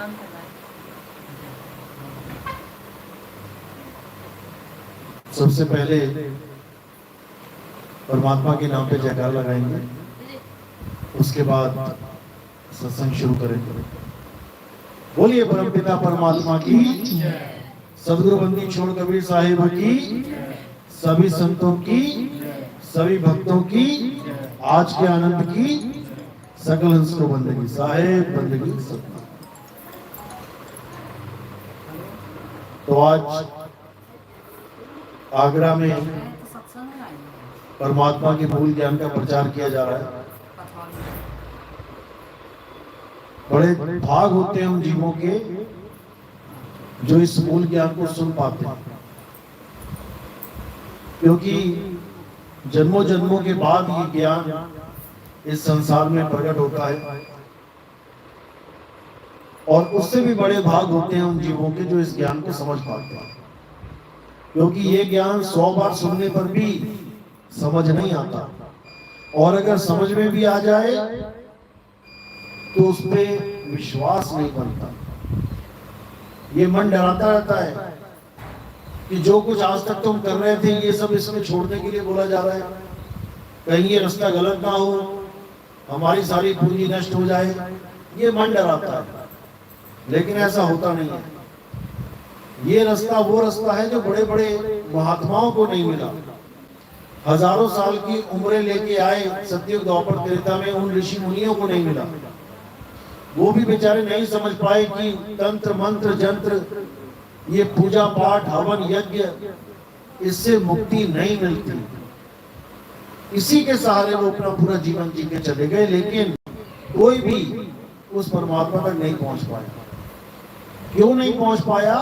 प्रणाम करना है। सबसे पहले परमात्मा के नाम पे जयकार लगाएंगे, उसके बाद सत्संग शुरू करेंगे। बोलिए परमपिता परमात्मा की, सदगुरु बंदी छोड़ कबीर साहिब की, सभी संतों की, सभी भक्तों की, आज के आनंद की, सकल हंस को बंदगी साहेब बंदगी सत्ता। तो आज आगरा में परमात्मा के मूल ज्ञान का प्रचार किया जा रहा है। बड़े भाग होते हैं उन जीवों के जो इस मूल ज्ञान को सुन पाते हैं, क्योंकि जन्मों जन्मों के बाद ये ज्ञान इस संसार में प्रकट होता है। और उससे भी बड़े भाग होते हैं उन जीवों के जो इस ज्ञान को समझ पाते हैं, क्योंकि ये ज्ञान 100 बार सुनने पर भी समझ नहीं आता, और अगर समझ में भी आ जाए तो उस पे विश्वास नहीं बनता। ये मन डराता रहता है कि जो कुछ आज तक तुम कर रहे थे ये सब इसमें छोड़ने के लिए बोला जा रहा है, कहीं ये रास्ता गलत ना हो, हमारी सारी पूंजी नष्ट हो जाए, ये मन डराता है। लेकिन ऐसा होता नहीं है। ये रास्ता वो रास्ता है जो बड़े बड़े महात्माओं को नहीं मिला। हजारों साल की उम्रें लेके आए सतयुग द्वापर त्रेता में उन ऋषि मुनियों को नहीं मिला। वो भी बेचारे नहीं समझ पाए कि तंत्र मंत्र जंत्र, ये पूजा पाठ हवन यज्ञ, इससे मुक्ति नहीं मिलती। इसी के सहारे वो अपना पूरा जीवन जी के चले गए, लेकिन कोई भी उस परमात्मा तक नहीं पहुंच पाया। क्यों नहीं पहुंच पाया?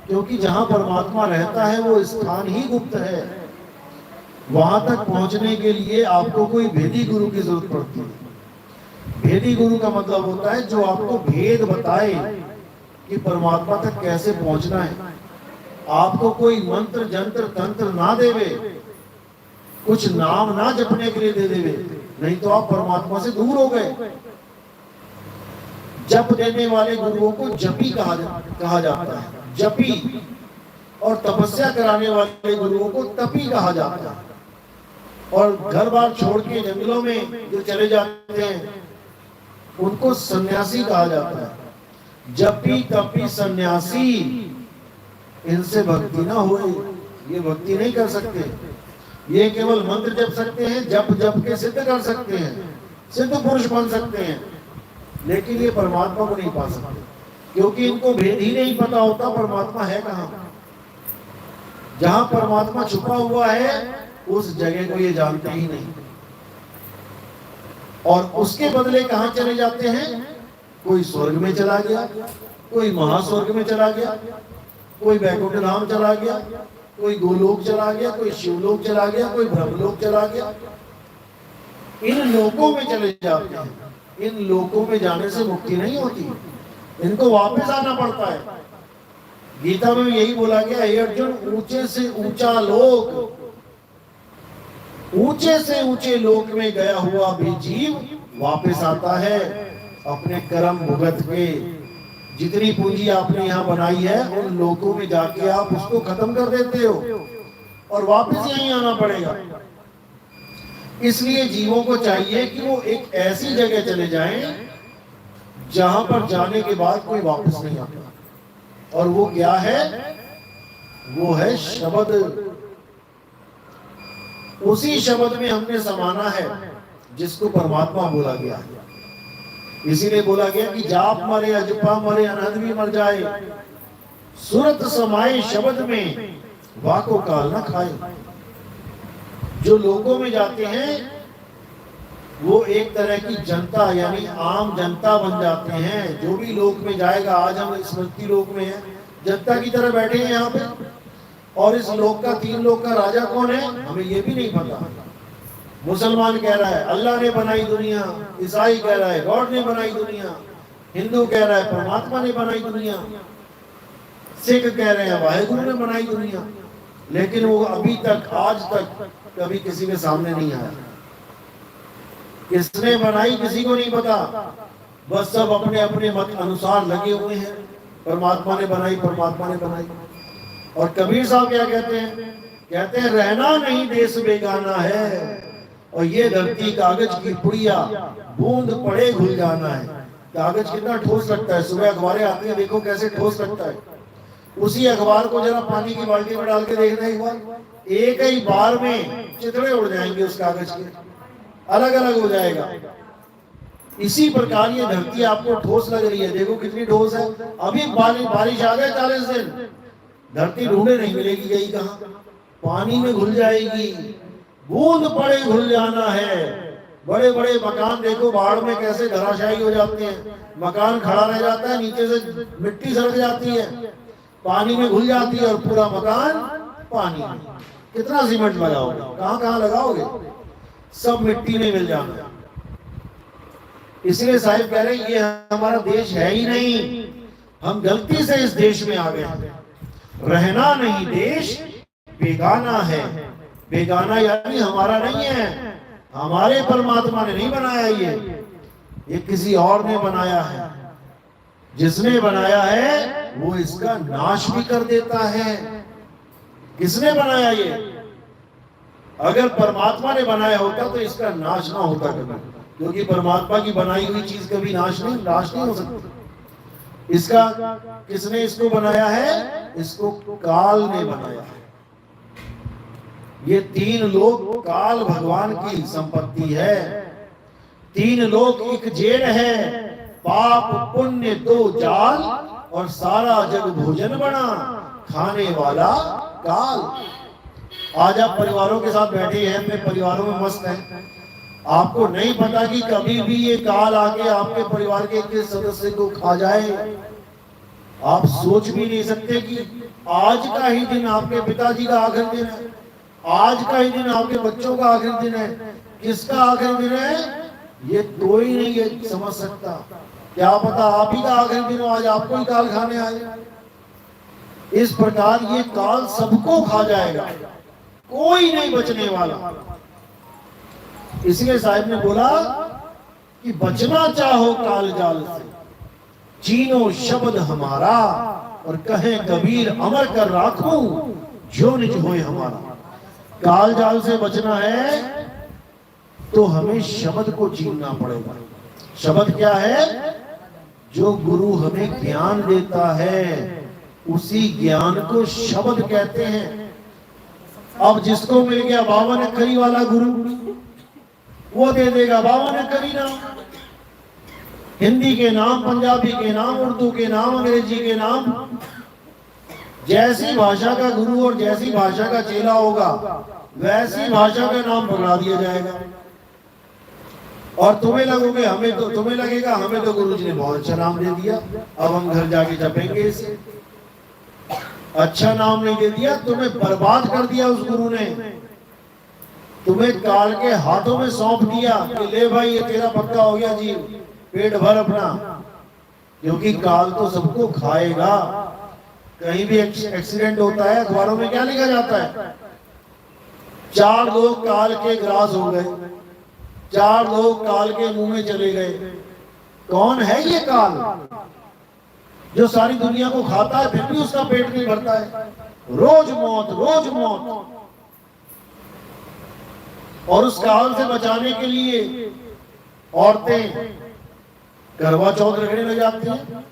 क्योंकि जहां परमात्मा रहता है वो स्थान ही गुप्त है। वहां तक पहुंचने के लिए आपको कोई भेदी गुरु की जरूरत पड़ती है। भेदी गुरु का मतलब होता है जो आपको भेद बताए कि परमात्मा तक कैसे पहुंचना है। आपको कोई मंत्र जंत्र तंत्र ना देवे, कुछ नाम ना जपने के लिए दे देवे, नहीं तो आप परमात्मा से दूर हो गए। जप देने वाले गुरुओं को जपी कहा जाता है, जपी। और तपस्या कराने वाले गुरुओं को तपी कहा जाता है। और घर बार छोड़ के जंगलों में जो चले जाते हैं उनको सन्यासी कहा जाता है। जपी तपी सन्यासी, इनसे भक्ति ना हो, ये भक्ति नहीं कर सकते। ये केवल मंत्र जप सकते हैं, जप जप के सिद्ध कर सकते हैं, सिद्ध पुरुष बन सकते हैं, लेकिन ये परमात्मा को नहीं पा सकते, क्योंकि इनको भेद ही नहीं पता होता परमात्मा है कहां। जहां परमात्मा छुपा हुआ है उस जगह को ये जानते ही नहीं। और उसके बदले कहां चले जाते हैं? कोई स्वर्ग में चला गया, कोई महास्वर्ग में चला गया, कोई वैकुंठ धाम चला गया, कोई गोलोक चला गया, कोई शिवलोक चला गया, कोई ब्रह्मलोक चला गया। इन लोकों में चले जाते हैं। इन लोकों में जाने से मुक्ति नहीं होती, इनको वापस आना पड़ता है। गीता में यही बोला गया, हे अर्जुन, ऊंचे से ऊंचा लोक, ऊंचे से ऊंचे लोक में गया हुआ भी जीव वापस आता है अपने कर्म भुगत के। जितनी पूंजी आपने यहाँ बनाई है उन लोकों में जाके आप उसको खत्म कर देते हो और वापस यहीं आना पड़ेगा। इसलिए जीवों को चाहिए कि वो एक ऐसी जगह चले जाएं जहां पर जाने के बाद कोई वापस नहीं आता। और वो क्या है? वो है शब्द। उसी शब्द में हमने समाना है जिसको परमात्मा बोला गया है। इसीलिए बोला गया कि जाप मरे अजपा मरे अनहद भी मर जाए, सूरत समाए शब्द में वाको काल न खाए। जो लोगों में जाते हैं वो एक तरह की जनता यानी आम जनता बन जाते हैं। जो भी लोक में जाएगा, आज हम स्मृति लोक में है, जनता की तरह बैठे हैं यहाँ पे। और इस लोक का, 3 लोक का राजा कौन है हमें ये भी नहीं पता। मुसलमान कह रहा है अल्लाह ने बनाई दुनिया, ईसाई कह रहा है गॉड ने बनाई दुनिया, हिंदू कह रहा है परमात्मा ने बनाई दुनिया, सिख कह रहे हैं वाहेगुरु ने बनाई दुनिया। लेकिन वो अभी तक, आज तक कभी किसी के सामने नहीं आया। किसने बनाई किसी को नहीं पता। बस सब अपने अपने मत अनुसार लगे हुए हैं, परमात्मा ने बनाई, परमात्मा ने बनाई। और कबीर साहब क्या कहते हैं? कहते हैं रहना नहीं देश बेगाना है, और ये धरती कागज की पुड़िया, बूंद पड़े घुल जाना है। कागज कितना ठोस लगता है, सुबह अखबारें आती है, देखो कैसे ठोस लगता है। उसी अखबार को जरा पानी की बाल्टी में डाल के देखना एक बार, एक ही बार में चितड़े उड़ जाएंगे उस कागज के, अलग अलग हो जाएगा। इसी प्रकार ये धरती आपको ठोस लग रही है, देखो कितनी ठोस है। अभी बारिश आ गए 40 दिन, धरती ढूंढे नहीं मिलेगी, गई कहां, पानी में घुल जाएगी, बूंद पड़े घुल जाना है। बड़े बड़े मकान देखो बाढ़ में कैसे धराशायी हो जाते हैं, मकान खड़ा रह जाता है, नीचे से मिट्टी सरक जाती है, पानी में घुल जाती है, और पूरा मकान पानी में। कितना सीमेंट लगाओगे, कहां कहां लगाओगे, सब मिट्टी में मिल जाना। इसलिए साहिब कह रहे हैं ये हमारा देश है ही नहीं, हम गलती से इस देश में आ गए। रहना नहीं देश बेगाना है, बेगाना यानी हमारा नहीं है, हमारे परमात्मा ने नहीं बनाया, ये किसी और ने बनाया है। जिसने बनाया है वो इसका नाश भी कर देता है। किसने बनाया ये? अगर परमात्मा ने बनाया होता तो इसका नाश ना होता कभी, क्योंकि परमात्मा की बनाई हुई चीज कभी नाश नहीं हो सकती। इसका किसने इसको बनाया है? इसको काल ने बनाया है। ये 3 लोक काल भगवान की संपत्ति है। 3 लोक एक जेल है, पाप पुण्य 2 जाल, और सारा जग भोजन बना, खाने वाला काल। आज आप परिवारों के साथ बैठे हैं, अपने परिवारों में मस्त हैं, आपको नहीं पता कि कभी भी ये काल आके आपके परिवार के किस सदस्य को खा जाए। आप सोच भी नहीं सकते कि आज का ही दिन आपके पिताजी का आखिरी दिन है, आज का ही दिन आपके बच्चों का आखिरी दिन है। किसका आखिरी दिन है ये कोई नहीं ये समझ सकता। क्या पता आप ही का आखिरी दिन हो, आज आपको ही काल खाने आए। इस प्रकार ये काल सबको खा जाएगा, कोई नहीं बचने वाला। इसलिए साहिब ने बोला कि बचना चाहो काल जाल से, चीनो शब्द हमारा, और कहे कबीर अमर कर राखूं जो निज होए हमारा। काल जाल से बचना है तो हमें शब्द को जीना पड़ेगा। शब्द क्या है? जो गुरु हमें ज्ञान देता है उसी ज्ञान को शब्द कहते हैं। अब जिसको मिल गया 52 अक्षरी वाला गुरु, वो दे देगा 52 अक्षरी नाम, हिंदी के नाम, पंजाबी के नाम, उर्दू के नाम, अंग्रेजी के नाम। जैसी भाषा का गुरु और जैसी भाषा का चेला होगा वैसी भाषा का नाम पकड़ा दिया जाएगा। और तुम्हें लगेगा हमें तो गुरु जी ने बहुत अच्छा नाम दे दिया, अब हम घर जाके जपेंगे इसे। अच्छा नाम नहीं दे दिया, तुम्हें बर्बाद कर दिया उस गुरु ने। तुम्हें काल के हाथों में सौंप दिया कि ले भाई ये तेरा पक्का हो गया जी, पेट भर अपना। क्योंकि काल तो सबको खाएगा। कहीं भी एक्सीडेंट होता है, अखबारों में क्या लिखा जाता है? 4 लोग काल के ग्रास हो गए, 4 लोग काल के मुंह में चले गए। कौन है ये काल जो सारी दुनिया को खाता है फिर भी उसका पेट नहीं भरता है? रोज मौत, रोज मौत। और उस काल से बचाने के लिए औरतें करवा चौथ रखने लग जाती हैं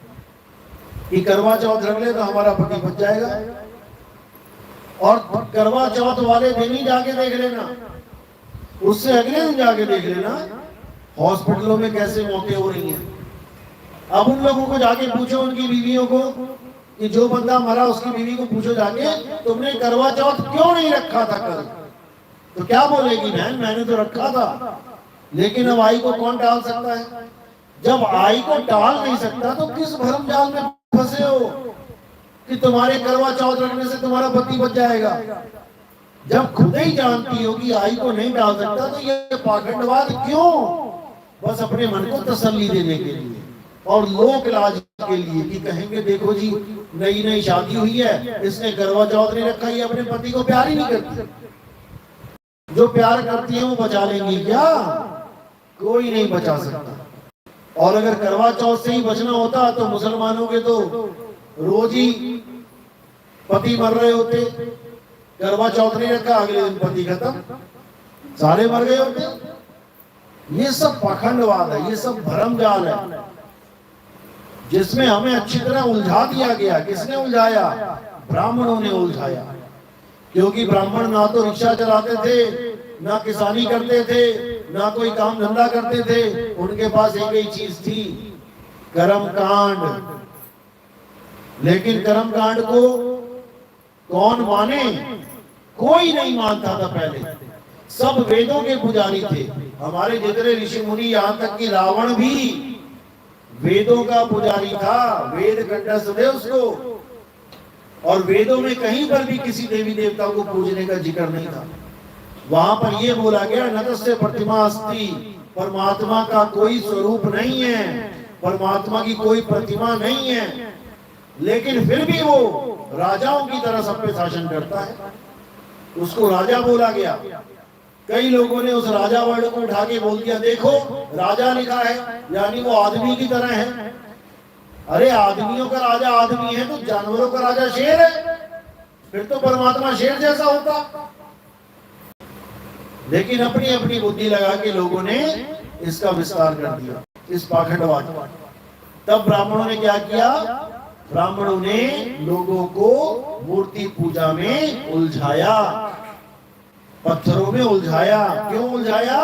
कि करवा चौथ रख ले तो हमारा पति बच जाएगा। और करवा चौथ वाले दिन ही जाके देख लेना, उससे अगले दिन जाके देख लेना हॉस्पिटलों में कैसे मौतें हो रही हैं। अब उन लोगों को जाके पूछो, उनकी बीवियों को, कि जो बंदा मरा उसकी बीवी को पूछो जाके, तुमने करवा चौथ क्यों नहीं रखा था कल? तो क्या बोलेगी? बहन मैंने तो रखा था, लेकिन अब आई को कौन टाल सकता है? जब आई को टाल नहीं सकता तो किस भरम जाल में फंसे हो कि तुम्हारे करवा चौथ रखने से तुम्हारा पति बच जाएगा? जब खुद ही जानती हो कि आई को नहीं टाल सकता तो ये पाखंडवाद क्यों? बस अपने मन को तसल्ली देने के लिए और लोक लाज के लिए कि कहेंगे देखो जी नई नई शादी हुई है, इसने करवा चौथ नहीं रखा, ये अपने पति को प्यार ही नहीं करती। जो प्यार करती है वो बचा लेंगी क्या? कोई नहीं बचा सकता। और अगर करवा चौथ से ही बचना होता तो मुसलमानों के तो रोज ही पति मर रहे होते। करवा चौथ नहीं रखा, अगले दिन पति खत्म, सारे मर गए होते। ये सब पाखंडवाद है, ये सब भरमजाल है, जिसमें हमें अच्छी तरह उलझा दिया गया। किसने उलझाया? ब्राह्मणों ने उलझाया। क्योंकि ब्राह्मण ना तो रिक्शा चलाते थे, ना किसानी करते थे, ना कोई काम धंधा करते थे। उनके पास एक ही चीज थी, कर्म कांड। लेकिन कर्म कांड को कौन माने? कोई नहीं मानता था पहले। सब वेदों के पुजारी थे। हमारे जितने ऋषि मुनि, यहां तक कि रावण भी वेदों का पुजारी था। वेद कंठस्थ थे उसको, और वेदों में कहीं पर भी किसी देवी देवता को पूजने का जिक्र नहीं था। वहां पर यह बोला गया, न तस्य प्रतिमा अस्ति, परमात्मा का कोई स्वरूप नहीं है, परमात्मा की कोई प्रतिमा नहीं है। लेकिन फिर भी वो राजाओं की तरह सब पे शासन करता है। उसको राजा बोला गया। कई लोगों ने उस राजा वर्ड को उठा के बोल दिया, देखो राजा लिखा है, यानी वो आदमी की तरह है। अरे आदमियों का राजा आदमी है तो जानवरों का राजा शेर है, फिर तो परमात्मा शेर जैसा होता। लेकिन अपनी अपनी बुद्धि लगा के लोगों ने इसका विस्तार कर दिया, इस पाखंडवाद। तब ब्राह्मणों ने क्या किया? ब्राह्मणों ने लोगों को मूर्ति पूजा में उलझाया, पत्थरों में उलझाया। क्यों उलझाया?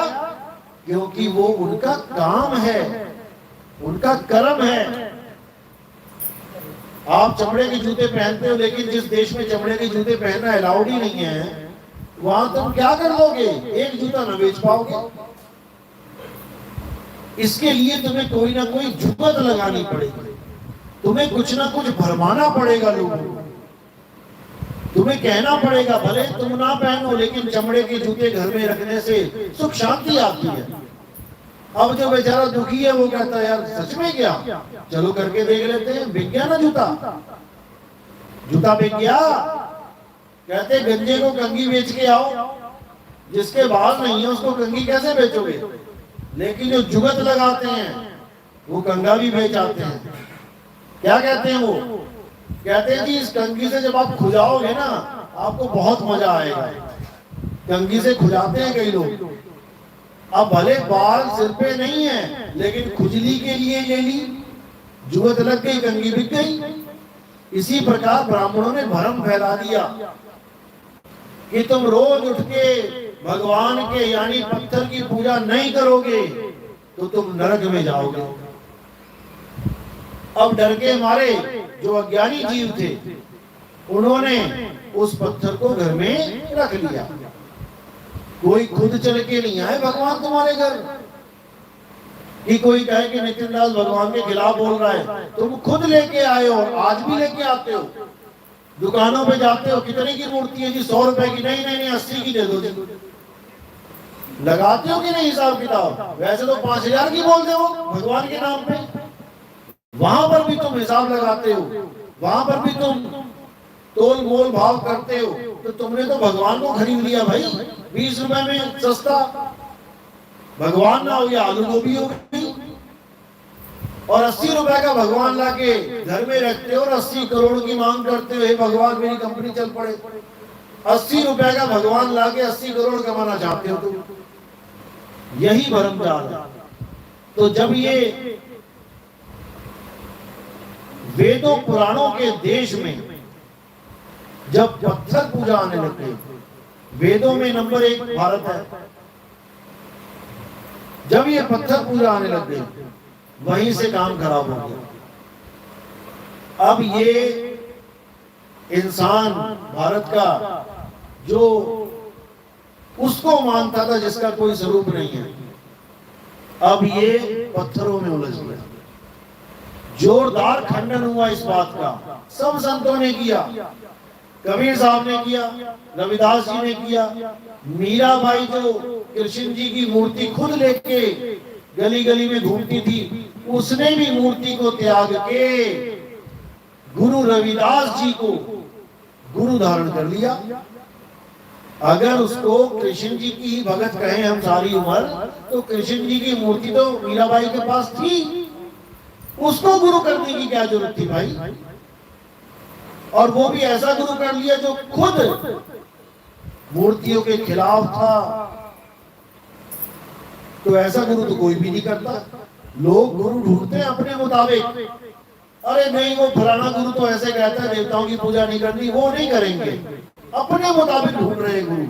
क्योंकि वो उनका काम है, उनका कर्म है। आप चमड़े के जूते पहनते हो, लेकिन जिस देश में चमड़े के जूते पहनना अलाउड ही नहीं है, वहां तुम क्या कर लोगे? एक जूता न बेच पाओगे। इसके लिए तुम्हें कोई ना कोई जुगत लगानी पड़ेगी, तुम्हें कुछ ना कुछ भरमाना पड़ेगा लोगों को। तुम्हें कहना पड़ेगा, भले तुम ना पहनो, लेकिन चमड़े के जूते घर में रखने से सुख शांति आती है। अब जो बेचारा दुखी है वो कहता है, यार सच में क्या, चलो करके देख लेते हैं। बिक गया ना जूता, जूता बिक गया। कहते गंजे को कंघी बेच के आओ, जिसके बाल नहीं है उसको कंघी कैसे बेचोगे? लेकिन जो जुगत लगाते हैं वो कंघा भी बेच आते हैं। क्या कहते हैं वो? कहते हैं जी इस कंघी से जब आप खुजाओगे ना, आपको बहुत मजा आएगा। कंघी से खुजाते हैं कई लोग। अब भले बाल सिर पे नहीं है, लेकिन खुजली के लिए ले ली, जुगत लग गई, कंघी बिक गई। इसी प्रकार ब्राह्मणों ने भ्रम फैला दिया कि तुम रोज उठ के भगवान के यानी पत्थर की पूजा नहीं करोगे तो तुम नरक में जाओगे। अब डर के मारे जो अज्ञानी जीव थे, उन्होंने उस पत्थर को घर में रख लिया। कोई खुद चल के नहीं आए भगवान तुम्हारे घर कि कोई कहे कि नितिन दास भगवान के खिलाफ बोल रहा है। तुम खुद लेके आए हो, आज भी लेके आते हो। दुकानों पे जाते हो, कितने की मूर्ति है जी? 100 रुपए की। नहीं नहीं नहीं, 80 की दे दो जी। लगाते हो कि नहीं हिसाब किताब? वैसे तो 5000 की बोलते हो भगवान के नाम पे। वहां पर भी तुम हिसाब लगाते हो, वहां पर भी तुम तोल मोल भाव करते हो। तो तुमने तो भगवान को खरीद लिया भाई, 20 रुपए में सस्ता। भगवान ना हो या आलू गोभी हो गई, और 80 रुपए का भगवान लाके घर में रखते हो और 80 करोड़ की मांग करते हो, हे भगवान मेरी कंपनी चल पड़े। 80 रुपए का भगवान लाके 80 करोड़ कमाना चाहते हो तुम। यही भरमजाल है। तो जब ये वेदों पुराणों के देश में जब पत्थर पूजा आने लग गई, वेदों में नंबर 1 भारत है, जब ये पत्थर पूजा आने लग गई, वहीं से काम खराब हो गया। अब ये इंसान भारत का जो उसको मानता था जिसका कोई स्वरूप नहीं है, अब ये पत्थरों में उलझ गया। जोरदार खंडन हुआ इस बात का, सब संतों ने किया। कबीर साहब ने किया, रविदास जी ने किया, मीराबाई जो कृष्ण जी की मूर्ति खुद लेके गली गली में घूमती थी, उसने भी मूर्ति को त्याग के गुरु रविदास जी को गुरु धारण कर लिया। अगर उसको कृष्ण जी की भगत कहें हम सारी उम्र, तो कृष्ण जी की मूर्ति तो मीराबाई के पास थी। उसको गुरु करने की क्या जरूरत थी भाई? और वो भी ऐसा गुरु कर लिया जो खुद मूर्तियों के खिलाफ था। तो ऐसा गुरु तो कोई भी नहीं करता। लोग गुरु ढूंढते हैं अपने मुताबिक। अरे नहीं, वो फलाना गुरु तो ऐसे कहता है देवताओं की पूजा नहीं करनी, वो नहीं करेंगे, अपने मुताबिक ढूंढ रहे हैं गुरु।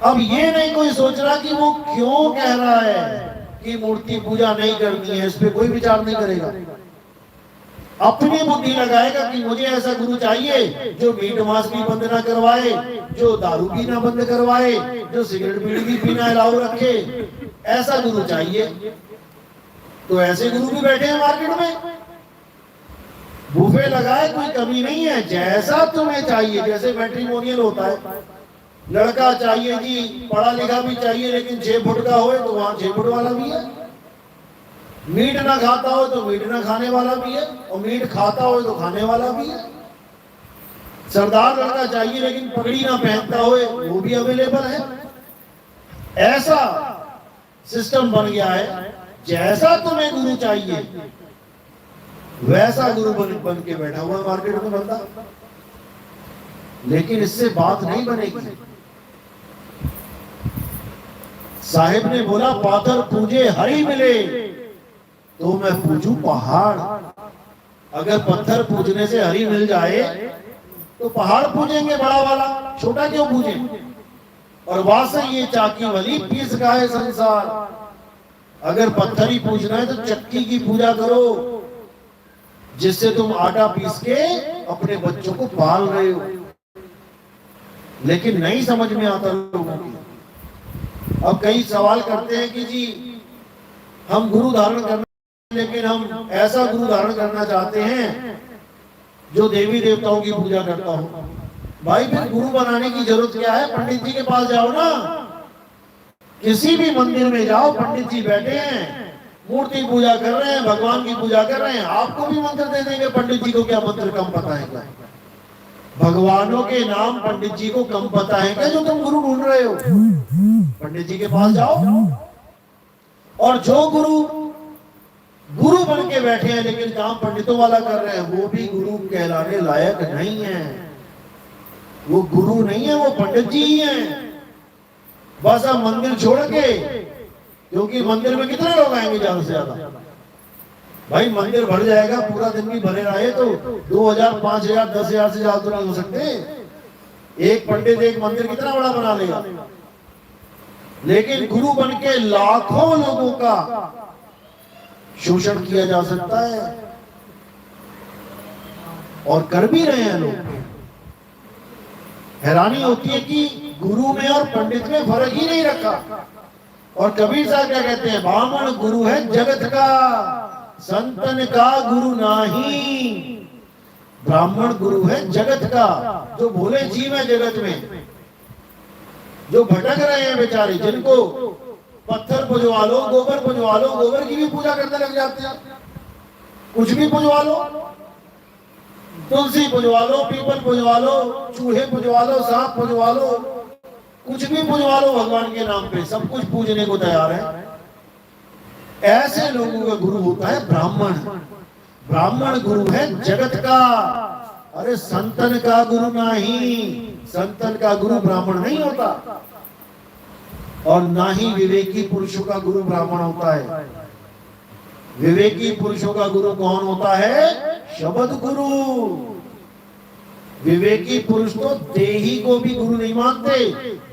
अब ये नहीं कोई सोच रहा कि वो क्यों कह रहा है कि मूर्ति पूजा नहीं करनी है, इस पे कोई विचार नहीं करेगा। अपनी बुद्धि लगाएगा कि मुझे ऐसा गुरु चाहिए जो मीट मांस भी बंद ना करवाए, जो दारू पीना बंद करवाए, जो सिगरेट बीड़ी भी पीना अलाउ रखे, ऐसा गुरु चाहिए। तो ऐसे गुरु भी बैठे हैं मार्केट में, बुफे लगाए, कोई कमी नहीं है, जैसा तुम्हें चाहिए। जैसे मैट्रिमोनियल होता है, लड़का चाहिए जी पढ़ा लिखा भी चाहिए लेकिन 6 फुट का हो तो वहां 6 फुट वाला भी है, मीट ना खाता हो तो मीट ना खाने वाला भी है, और मीट खाता हो तो खाने वाला भी है। सरदार लड़का चाहिए लेकिन पगड़ी ना पहनता हो, वो भी अवेलेबल है। ऐसा सिस्टम बन गया है, जैसा तुम्हें गुरु चाहिए वैसा गुरु बन के बैठा हुआ मार्केट में बंदा। लेकिन इससे बात नहीं बनेगी। साहिब ने बोला पाथर पूजे हरि मिले तो मैं पूजू पहाड़। अगर पत्थर पूजने से हरि मिल जाए तो पहाड़ पूजेंगे बड़ा वाला, छोटा क्यों पूजे? और वासे ये चाकी वाली पीस गाए संसार। अगर पत्थर ही पूजना है तो चक्की की पूजा करो, जिससे तुम आटा पीस के अपने बच्चों को पाल रहे हो। लेकिन नहीं समझ में आता लोगों की। अब कई सवाल करते हैं कि जी हम गुरु धारण करना, लेकिन हम ऐसा गुरु धारण करना चाहते हैं जो देवी देवताओं की पूजा करता हो। भाई फिर गुरु बनाने की जरूरत क्या है? पंडित जी के पास जाओ ना, किसी भी मंदिर में जाओ, पंडित जी बैठे हैं, मूर्ति पूजा कर रहे हैं, भगवान की पूजा कर रहे हैं, आपको भी मंत्र दे देंगे। पंडित जी को क्या मंत्र कम पता है क्या? भगवानों के नाम पंडित जी को कम पता है क्या जो तुम गुरु ढूंढ रहे हो? पंडित जी के पास जाओ। और जो गुरु गुरु बन के बैठे हैं लेकिन काम पंडितों वाला कर रहे हैं, वो भी गुरु कहलाने लायक नहीं है। वो गुरु नहीं है, वो पंडित जी ही हैं। बस अब मंदिर छोड़ के, क्योंकि मंदिर में कितने लोग आएंगे ज्यादा से ज्यादा? भाई मंदिर भर जाएगा, पूरा दिन भी भरे रहे तो 2000, 5000, 10,000 से ज्यादा तो नहीं हो सकते। एक पंडित एक मंदिर कितना बड़ा बना लेगा? लेकिन गुरु बन के लाखों लोगों का शोषण किया जा सकता है, और कर भी रहे हैं लोग। हैरानी होती है कि गुरु में और पंडित में फर्क ही नहीं रखा। और कबीर साहब क्या कहते हैं? ब्राह्मण गुरु है जगत का, संतन का गुरु नाही। ब्राह्मण गुरु है जगत का, जो भोले जीव है जगत में, जो भटक रहे हैं बेचारे, जिनको पत्थर पुजवा लो, गोबर पुजवा लो, गोबर की भी पूजा करने लग जाते हैं। कुछ भी पुजवा लो, तुलसी पुजवा लो, पीपल पुजवा लो, चूहे पुजवा लो, सांप पुजवा लो, कुछ भी पुजवा लो भगवान के नाम पे, सब कुछ पूजने को तैयार है। ऐसे लोगों का गुरु होता है ब्राह्मण। ब्राह्मण गुरु है जगत का। अरे संतन का गुरु नहीं, संतन का गुरु ब्राह्मण नहीं होता, और ना ही विवेकी पुरुषों का गुरु ब्राह्मण होता है। विवेकी पुरुषों का गुरु कौन होता है? शब्द गुरु। विवेकी पुरुष तो देही को भी गुरु नहीं मानते।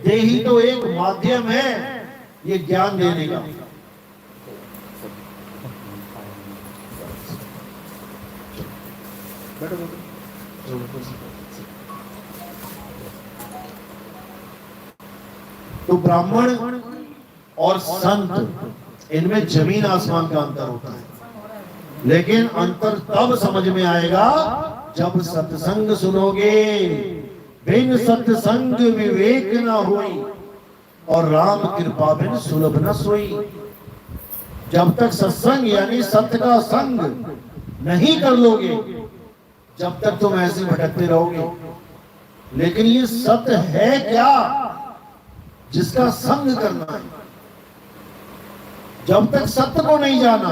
देही तो एक माध्यम है ये ज्ञान देने का। तो ब्राह्मण और संत, इनमें जमीन आसमान का अंतर होता है। लेकिन अंतर तब समझ में आएगा जब सत्संग सुनोगे। बिन सत्संग विवेक न होई, और राम कृपा बिन सुलभ न सोई। जब तक सत्संग यानी सत्य का संग नहीं कर लोगे, जब तक तुम ऐसे भटकते रहोगे। लेकिन ये सत्य है क्या जिसका संग करना है? जब तक सत्य को नहीं जाना,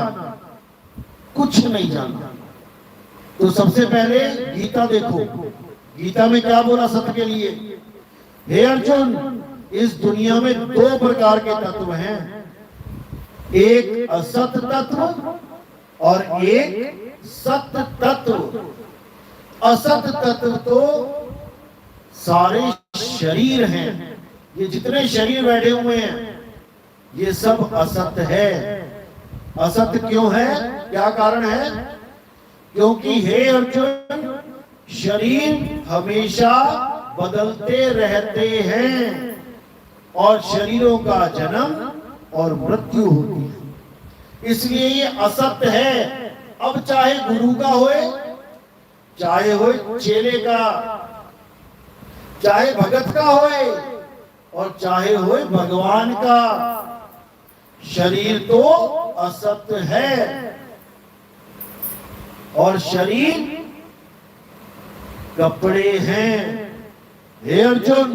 कुछ नहीं जाना। तो सबसे पहले गीता देखो, गीता में क्या बोला सत्य के लिए? हे अर्जुन, इस दुनिया में दो प्रकार के तत्व हैं, एक असत तत्व और एक सत्य तत्व। असत तत्व तो सारे शरीर हैं, ये जितने शरीर बैठे हुए हैं ये सब असत है। असत क्यों है? क्या कारण है? क्योंकि हे अर्जुन, शरीर हमेशा बदलते रहते हैं और शरीरों का जन्म और मृत्यु होती है, इसलिए ये असत्य है। अब चाहे गुरु का होए, चाहे होए चेले का, चाहे भगत का होए और चाहे होए भगवान का, शरीर तो असत्य है। और शरीर कपड़े हैं। हे अर्जुन,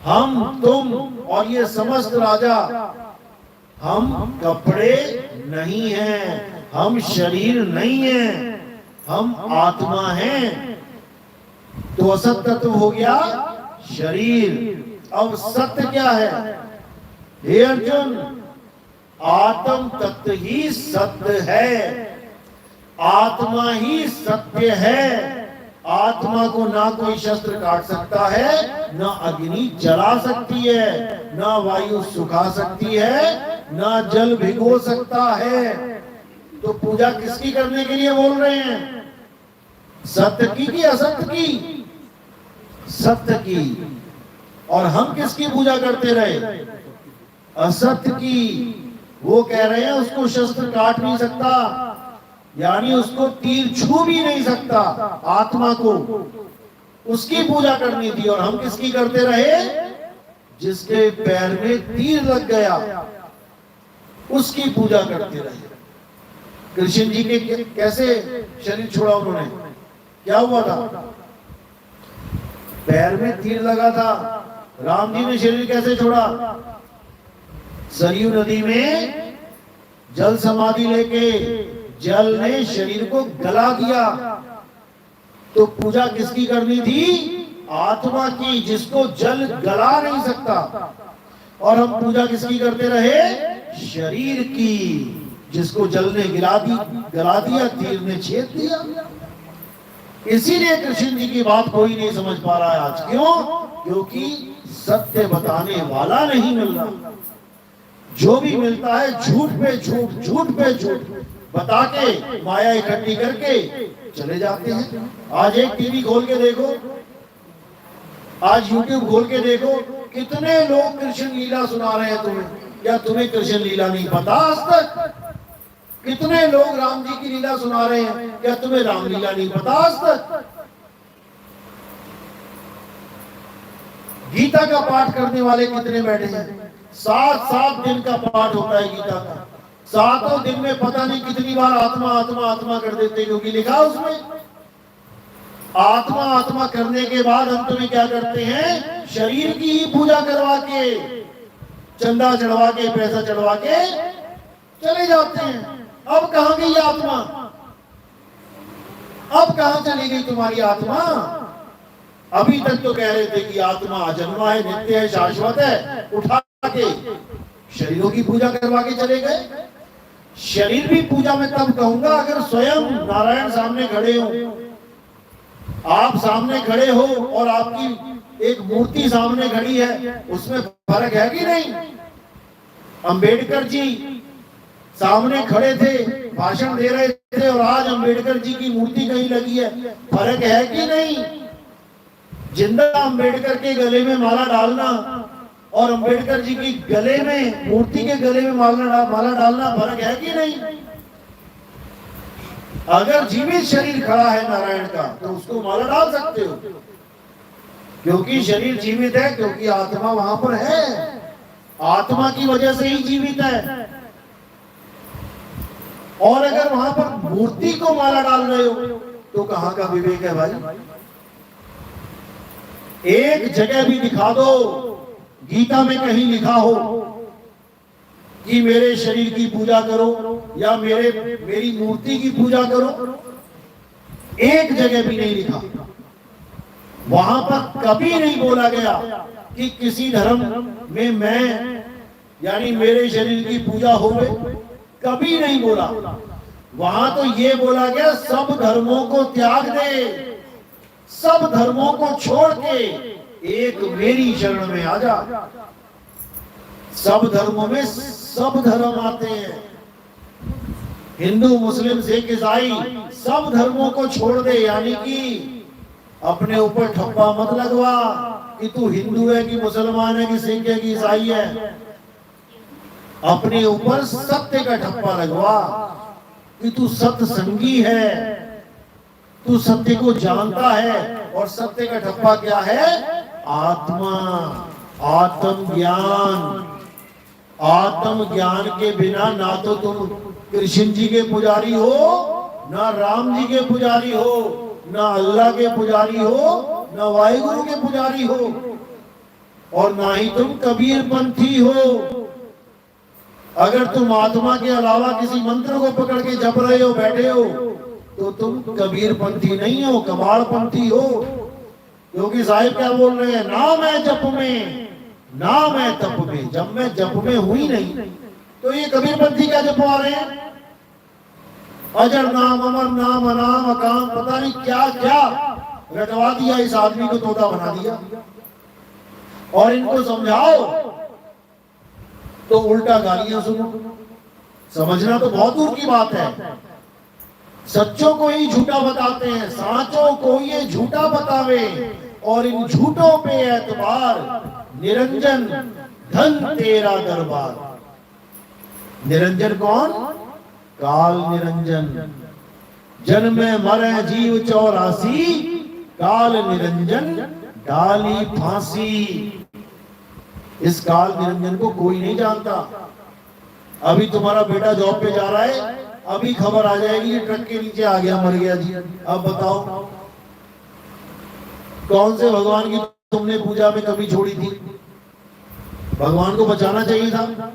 हम तुम और ये समस्त राजा, हम कपड़े नहीं हैं, हम शरीर नहीं हैं, हम आत्मा हैं। तो असत तत्व हो गया शरीर। अब सत्य क्या है? हे अर्जुन, आत्म तत्व ही सत्य है, आत्मा ही सत्य है। आत्मा को ना कोई शस्त्र काट सकता है, ना अग्नि जला सकती है, ना वायु सुखा सकती है, ना जल भिगो सकता है। तो पूजा किसकी करने के लिए बोल रहे हैं? सत्य की कि असत्य की? सत्य की। और हम किसकी पूजा करते रहे? असत्य की। वो कह रहे हैं उसको शस्त्र काट नहीं सकता, यानी उसको तीर छू भी नहीं सकता, आत्मा को उसकी पूजा करनी थी। और हम किसकी करते रहे? जिसके पैर में तीर लग गया उसकी पूजा करते रहे। कृष्ण जी के कैसे शरीर छोड़ा उन्होंने? क्या हुआ था? पैर में तीर लगा था। राम जी ने शरीर कैसे छोड़ा? सरयू नदी में जल समाधि लेके जल ने शरीर को गला दिया। तो पूजा किसकी करनी थी? आत्मा की, जिसको जल गला नहीं सकता। और हम पूजा किसकी करते रहे? शरीर की, जिसको जल ने गला दिया, तीर ने छेद दिया। इसीलिए कृष्ण जी की बात कोई नहीं समझ पा रहा है आज। क्यों? क्योंकि सत्य बताने वाला नहीं मिल रहा। जो भी मिलता है झूठ पे झूठ, झूठ पे झूठ बता के माया इकट्ठी करके चले जाते हैं। आज एक टीवी खोल के देखो, आज यूट्यूब खोल के देखो, कितने लोग कृष्ण लीला सुना रहे हैं तुम्हें। क्या तुम्हें कृष्ण लीला नहीं पता आज तक? कितने लोग राम जी की लीला सुना रहे हैं, क्या तुम्हें राम लीला नहीं पता आज तक? गीता का पाठ करने वाले कितने बैठे हैं? 7 दिन का पाठ होता है गीता का। 7 दिन में पता नहीं कितनी बार आत्मा आत्मा आत्मा कर देते हैं, क्योंकि लिखा उसमें आत्मा आत्मा करने के बाद अंत में क्या करते हैं? शरीर की ही पूजा करवा के, चंदा चढ़वा के, पैसा चढ़वा के चले जाते हैं। अब कहां गई आत्मा? अब कहां चली गई तुम्हारी आत्मा? अभी तक तो कह रहे थे कि आत्मा अजन्मा है, नित्य है, शाश्वत है। उठा के शरीरों की पूजा करवा के चले गए। शरीर भी पूजा में तब कहूंगा अगर स्वयं नारायण सामने खड़े हो, आप सामने खड़े हो और आपकी एक मूर्ति सामने खड़ी है, उसमें फर्क है कि नहीं? अंबेडकर जी सामने खड़े थे, भाषण दे रहे थे, और आज अंबेडकर जी की मूर्ति कहीं लगी है, फर्क है कि नहीं? जिंदा अंबेडकर के गले में माला डालना और अंबेडकर जी की गले में, मूर्ति के गले में माला डालना फर्क है कि नहीं? अगर जीवित शरीर खड़ा है नारायण का तो उसको माला डाल सकते हो, क्योंकि शरीर जीवित है, क्योंकि आत्मा वहां पर है, आत्मा की वजह से ही जीवित है। और अगर वहां पर मूर्ति को माला डाल रहे हो तो कहां का विवेक है भाई? एक जगह भी दिखा दो, गीता में कहीं लिखा हो कि मेरे शरीर की पूजा करो या मेरी मूर्ति की पूजा करो, एक जगह भी नहीं लिखा। वहां पर कभी नहीं बोला गया कि किसी धर्म में मैं यानी मेरे शरीर की पूजा हो, कभी नहीं बोला। वहां तो ये बोला गया सब धर्मों को त्याग दे, सब धर्मों को छोड़ के एक मेरी शरण में आ जा। सब धर्मों में सब धर्म आते हैं, हिंदू मुस्लिम सिख ईसाई, सब धर्मों को छोड़ दे। यानी कि अपने ऊपर ठप्पा मत लगवा कि तू हिंदू है कि मुसलमान है कि सिख है कि ईसाई है। अपने ऊपर सत्य का ठप्पा लगवा कि तू सत्संगी है, तू सत्य को जानता है। और सत्य का ठप्पा क्या है? आत्मा, आत्म ज्ञान। आत्म ज्ञान के बिना ना तो तुम कृष्ण जी के पुजारी हो, ना राम जी के पुजारी हो, ना अल्लाह के पुजारी हो, ना वाहिगुरु के पुजारी हो, और ना ही तुम कबीर पंथी हो। अगर तुम आत्मा के अलावा किसी मंत्र को पकड़ के जप रहे हो, बैठे हो, तो तुम कबीर पंथी नहीं हो, कबाड़ पंथी हो। क्योंकि साहिब क्या बोल रहे हैं? ना मैं जप में, ना मैं तप में। जब मैं जप में हुई नहीं तो ये कबीर पंथी क्या जपवा रहे हैं? अजर नाम, अमर नाम, अनाम, अकाम, पता नहीं क्या क्या रटवा दिया इस आदमी को, तोता बना दिया। और इनको समझाओ तो उल्टा गालियां सुनो। समझना तो बहुत दूर की बात है। सच्चों को ही झूठा बताते हैं, साचों को ये झूठा बतावे। और इन झूठों पे एतबार, निरंजन धन तेरा दरबार। निरंजन कौन? काल निरंजन। जन्म मरे जीव 84, काल निरंजन डाली फांसी। इस काल निरंजन को कोई नहीं जानता। अभी तुम्हारा बेटा जॉब पे जा रहा है, अभी खबर आ जाएगी ट्रक के नीचे आ गया, मर गया जी। अब बताओ कौन से भगवान की तुमने पूजा में कमी छोड़ी थी? भगवान को बचाना चाहिए था।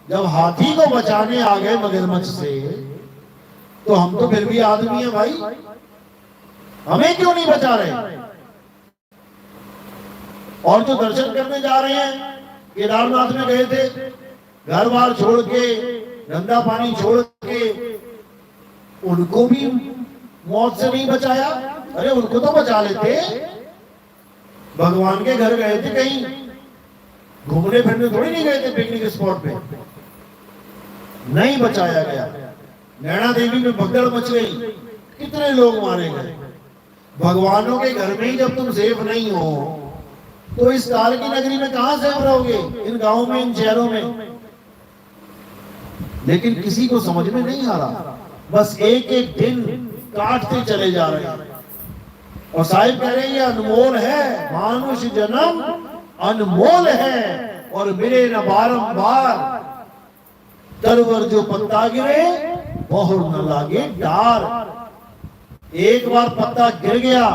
जब हाथी को बचाने आ गए मगरमच्छ से, तो हम तो फिर भी आदमी है भाई, हमें क्यों नहीं बचा रहे? और जो दर्शन करने जा रहे हैं, केदारनाथ में गए थे, घर बार छोड़ के, गंदा पानी छोड़ के, उनको भी मौत से नहीं बचाया। अरे उनको तो बचा लेते। भगवान के घर गए थे, कहीं घूमने फिरने थोड़ी नहीं गए थे पिकनिक स्पॉट पे, नहीं बचाया गया। नैना देवी में भगदड़ मच गई, कितने लोग मारे गए। भगवानों के घर में ही जब तुम सेफ नहीं हो, तो इस काल की नगरी में कहां सेफ रहोगे? इन गांवों में, इन शहरों में। लेकिन किसी को समझ में नहीं आ रहा, बस एक एक दिन काटते चले जा रहे हैं। और साहिब कह रहे हैं ये अनमोल है, मानुष जन्म अनमोल है। और मिले न बारंबार, तरवर जो पत्ता गिरे बहुर न लागे डार। एक बार पत्ता गिर गया,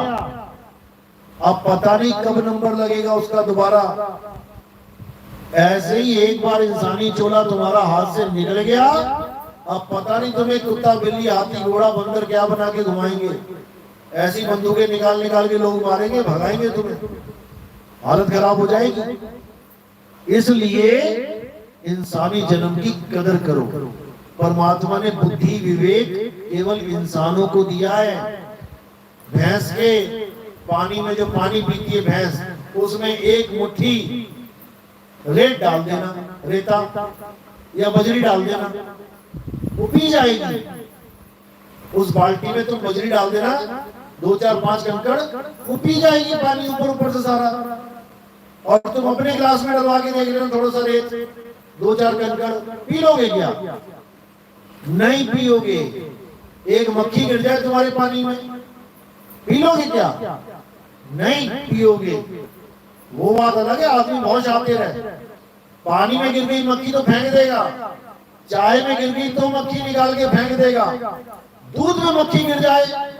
अब पता नहीं कब नंबर लगेगा उसका दोबारा। ऐसे ही एक बार इंसानी चोला तुम्हारा हाथ से निकल गया, अब पता नहीं तुम्हें कुत्ता, बिल्ली, हाथी, घोड़ा, बंदर क्या बना के घुमाएंगे। ऐसी बंदूकें निकाल निकाल के लोग मारेंगे, भगाएंगे तुम्हें, हालत खराब हो जाएगी। इसलिए इंसानी जन्म की कदर करो। परमात्मा ने बुद्धि विवेक केवल इंसानों को दिया है। भैंस के पानी में जो पानी पीती है भैंस, उसमें एक मुट्ठी रेत डाल देना, रेता या बजरी डाल देना, वो पी जाएगी। उस बाल्टी में तुम बजरी डाल देना, 2 4 5 कंकड़, वो पी जाएगी पानी ऊपर ऊपर से सारा। और तुम अपने ग्लास में डलवा के देख लेना, थोड़ा सा रेत, 2 4 कंकड़, पी लोगे क्या? नहीं पियोगे। एक मक्खी गिर जाए तुम्हारे पानी में, पी लोगे क्या? नहीं पियोगे। वो बात अलग है, आदमी बहुत शातिर है। पानी में गिर गई मक्खी तो फेंक देगा, चाय में गिर गई तो मक्खी निकाल के फेंक देगा, दूध में मक्खी गिर जाए,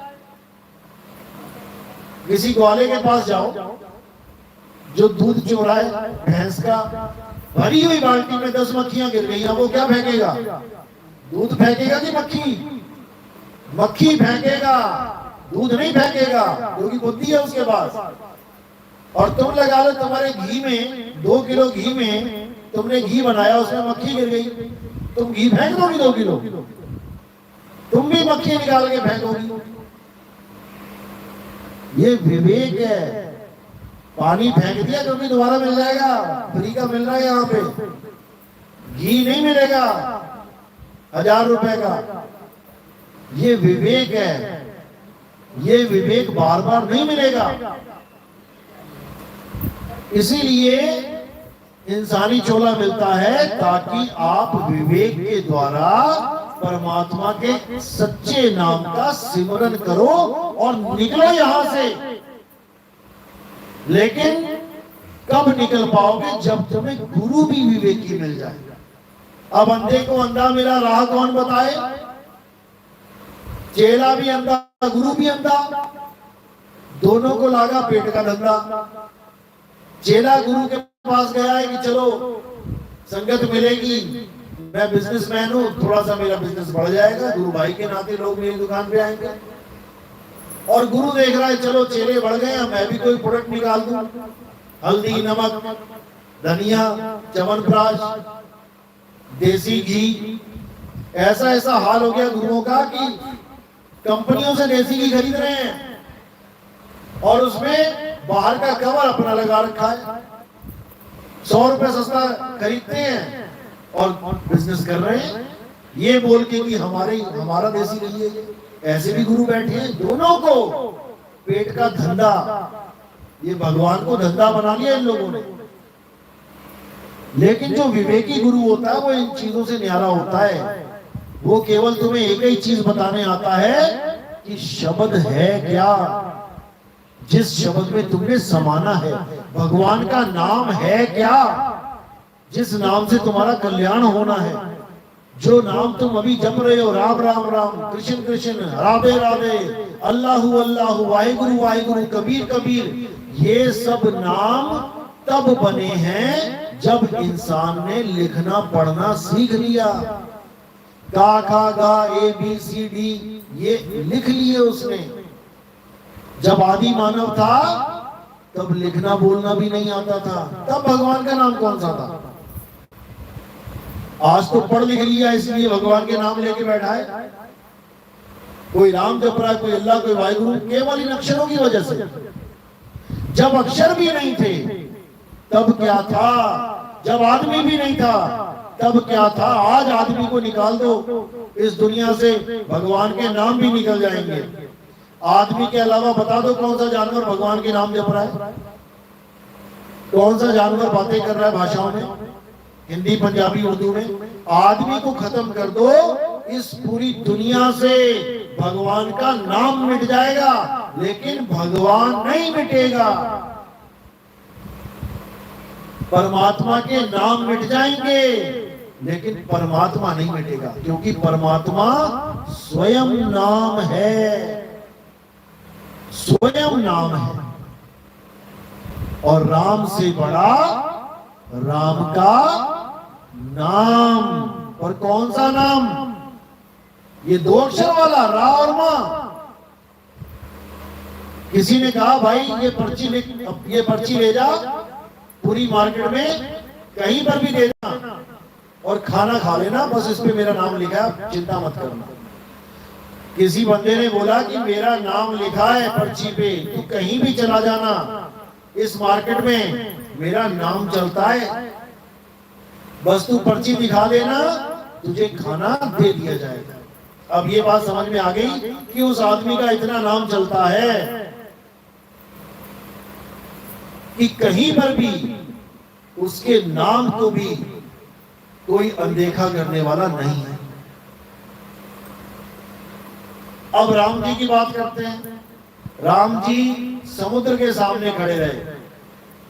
किसी ग्वाले के पास जाओ जो दूध चोराए भैंस का, भरी हुई बाल्टी में 10 मक्खियां गिर गई, अब वो क्या फेंकेगा? दूध फेंकेगा कि मक्खी? मक्खी फेंकेगा, दूध नहीं फेंकेगा, क्योंकि बुद्धि है उसके पास। और तुम लगा लो तुम्हारे घी में, 2 किलो घी में तुमने घी बनाया, उसमें मक्खी गिर गई, तुम घी फेंक दोगी 2 किलो? तुम भी मक्खी निकाल के फेंकोगी। ये विवेक है। पानी फेंक दिया क्योंकि दोबारा मिल जाएगा, फ्री का मिल रहा है यहाँ पे। घी नहीं मिलेगा 1000 रुपए का। ये विवेक है। ये विवेक बार बार नहीं मिलेगा। इसीलिए इंसानी चोला मिलता है ताकि आप विवेक के द्वारा परमात्मा के सच्चे नाम का सिमरन करो और निकलो यहां से। लेकिन कब निकल पाओगे? जब तुम्हें गुरु भी विवेकी मिल जाए। अब अंधे को अंधा मिला, राह कौन बताए? चेला भी अंधा, गुरु भी अंधा, दोनों को लागा पेट का धंधा। चेला गुरु के पास गया है कि चलो संगत मिलेगी, मैं बिजनेसमैन हूं, थोड़ा सा मेरा बिजनेस बढ़ जाएगा, गुरु भाई के नाते लोग मेरी दुकान पे आएंगे। और गुरु देख रहा है चलो चेले बढ़ गए, मैं भी कोई प्रोडक्ट निकाल दूं, हल्दी, नमक, धनिया, च्यवनप्राश, देसी घी। ऐसा ऐसा हाल हो गया गुरुओं का कि कंपनियों से देसी घी खरीद रहे हैं और उसमें बाहर का कवर अपना लगा रखा है। 100 रुपए सस्ता खरीदते हैं और बिजनेस कर रहे हैं, ये बोल के कि हमारा देसी घी है। ऐसे भी गुरु बैठे हैं। दोनों को पेट का धंधा, ये भगवान को धंधा बना लिया इन लोगों ने। लेकिन जो विवेकी गुरु होता है वो इन चीजों से न्यारा होता है। वो केवल तुम्हें एक ही चीज बताने आता है कि शब्द है क्या, जिस शब्द में तुमने समाना है। भगवान का नाम है क्या, जिस नाम से तुम्हारा कल्याण होना है। जो नाम तुम अभी जप रहे हो, राम राम राम, कृष्ण कृष्ण, राधे राधे, अल्लाहु अल्लाहु, वाहिगुरु वाहिगुरु, कबीर कबीर, ये सब नाम तब बने हैं जब इंसान ने लिखना पढ़ना सीख लिया। का खा गा ABCD ये लिख लिए उसने। जब आदि मानव था तब लिखना बोलना भी नहीं आता था, तब भगवान का नाम कौन सा था? आज तो पढ़ लिख लिया इसलिए भगवान के नाम लेके बैठा है। कोई राम जप रहा है, कोई अल्लाह, कोई वाहिगुरु, केवल इन अक्षरों की वजह से। जब अक्षर भी नहीं थे तब क्या था? जब आदमी भी नहीं था तब क्या था? आज आदमी को निकाल दो इस दुनिया से, भगवान के नाम भी निकल जाएंगे। आदमी के अलावा बता दो कौन सा जानवर भगवान के नाम जप रहा है? कौन सा जानवर बातें कर रहा है भाषाओं में, हिंदी, पंजाबी, उर्दू में? आदमी को खत्म कर दो, इस पूरी दुनिया से भगवान का नाम मिट जाएगा, लेकिन भगवान नहीं मिटेगा। परमात्मा के नाम मिट जाएंगे लेकिन परमात्मा नहीं मिटेगा, क्योंकि परमात्मा स्वयं नाम है। स्वयं नाम है। और राम से बड़ा राम का नाम। और कौन सा नाम? ये 2 अक्षर वाला, रा और मां। किसी ने कहा भाई ये पर्ची ले जा, पूरी मार्केट में कहीं पर भी दे देना और खाना खा लेना, बस इस पे मेरा नाम लिखा है, चिंता मत करना। किसी बंदे ने बोला कि मेरा नाम लिखा है पर्ची पे, तू कहीं भी चला जाना, इस मार्केट में मेरा नाम चलता है, बस तू पर्ची दिखा देना, तुझे खाना दे दिया जाएगा। अब ये बात समझ में आ गई कि उस आदमी का इतना नाम चलता है कि कहीं पर भी उसके नाम को भी कोई अनदेखा करने वाला नहीं है। अब राम जी की बात करते हैं। राम जी समुद्र के सामने खड़े रहे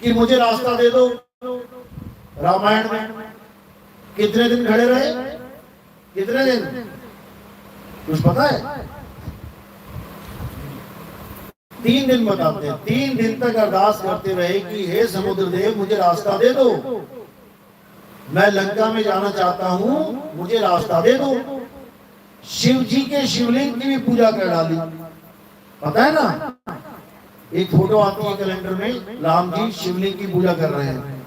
कि मुझे रास्ता दे दो। रामायण में कितने दिन खड़े रहे? कितने दिन? कुछ पता है? 3 दिन बताते हैं। 3 दिन तक अरदास करते रहे कि हे समुद्र देव मुझे रास्ता दे दो। मैं लंका में जाना चाहता हूं, मुझे रास्ता दे दो। शिव जी के शिवलिंग की भी पूजा कर डाली। पता है ना, एक फोटो आती है कैलेंडर में, राम जी शिवलिंग की पूजा कर रहे हैं।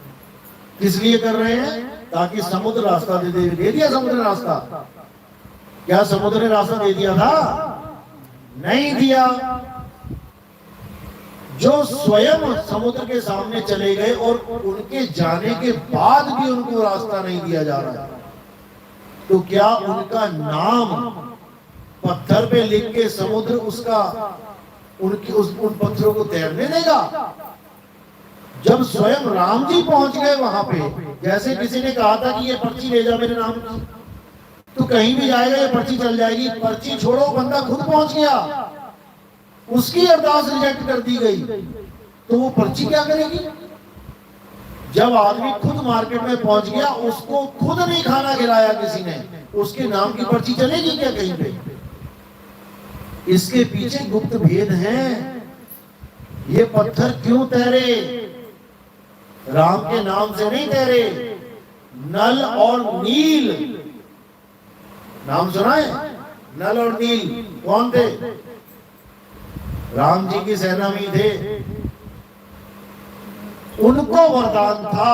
किस लिए कर रहे हैं? ताकि समुद्र रास्ता दे दिया समुद्र ने रास्ता। क्या समुद्र ने रास्ता दे दिया था? नहीं दिया। जो स्वयं समुद्र के सामने चले गए और उनके जाने के बाद भी उनको रास्ता नहीं दिया जा रहा, तो क्या उनका नाम पत्थर पे लिख के समुद्र उसका उन पत्थरों को तैरने देगा? जब स्वयं राम जी पहुंच गए वहां पे, जैसे किसी ने कहा था कि ये पर्ची ले जा मेरे नाम की, तो कहीं भी जाएगा ये पर्ची चल जाएगी। पर्ची छोड़ो, बंदा खुद पहुंच गया, उसकी अरदास रिजेक्ट कर दी गई, तो वो पर्ची क्या करेगी? जब आदमी खुद मार्केट में पहुंच गया, उसको खुद नहीं खाना खिलाया किसी ने, उसके नाम की पर्ची चलेगी क्या कहीं पे? इसके पीछे गुप्त भेद हैं। ये पत्थर क्यों तैरे? राम के नाम से नहीं तैरे। नल और नील नाम सुना है? नल और नील कौन थे? राम जी की सेना में थे। उनको वरदान था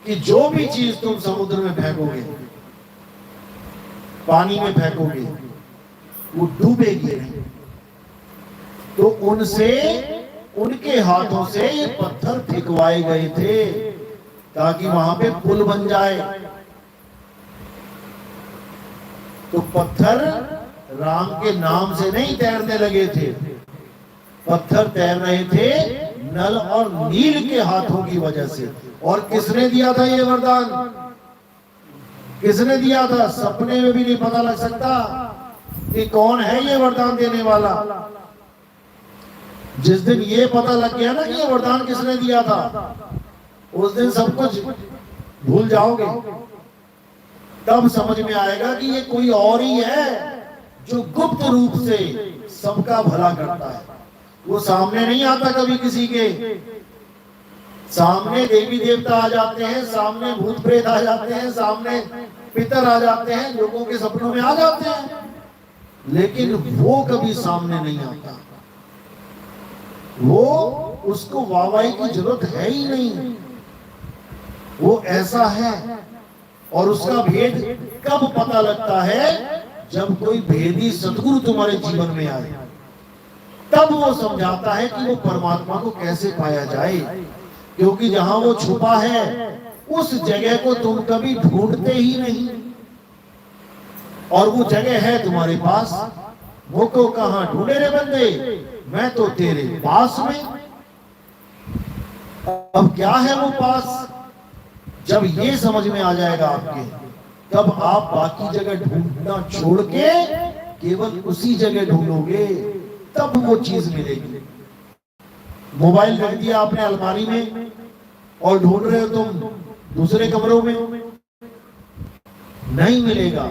कि जो भी चीज तुम समुद्र में फेंकोगे, पानी में फेंकोगे, वो डूबेगी नहीं। तो उनसे, उनके हाथों से ये पत्थर फेंकवाए गए थे ताकि वहां पे पुल बन जाए। तो पत्थर राम के नाम से नहीं तैरने लगे थे, पत्थर तैर रहे थे नल और नील के हाथों की वजह से। और किसने दिया था ये वरदान? किसने दिया था? सपने में भी नहीं पता लग सकता कि कौन है ये वरदान देने वाला। जिस दिन ये पता लग गया ना कि ये वरदान किसने दिया था, उस दिन सब कुछ भूल जाओगे। तब समझ में आएगा कि ये कोई और ही है जो गुप्त रूप से सबका भला करता है। वो सामने नहीं आता कभी किसी के। सामने देवी देवता आ जाते हैं, सामने भूत प्रेत आ जाते हैं, सामने पितर आ जाते हैं, लोगों के सपनों में आ जाते हैं, लेकिन वो कभी सामने नहीं आता। वो, उसको वाहवाही की जरूरत है ही नहीं। वो ऐसा है। और उसका भेद कब पता लगता है? जब कोई भेदी सतगुरु तुम्हारे जीवन में आए, तब वो समझाता है कि वो परमात्मा को कैसे पाया जाए। क्योंकि जहां वो छुपा है उस जगह को तुम कभी ढूंढते ही नहीं, और वो जगह है तुम्हारे पास। वो को कहां ढूंढे रे बंदे, मैं तो तेरे पास में। अब क्या है वो पास? जब ये समझ में आ जाएगा आपके, तब आप बाकी जगह ढूंढना छोड़ के केवल उसी जगह ढूंढोगे, तब वो चीज मिलेगी। मोबाइल रख दिया आपने अलमारी में और ढूंढ रहे हो तुम दूसरे कमरों में, नहीं मिलेगा।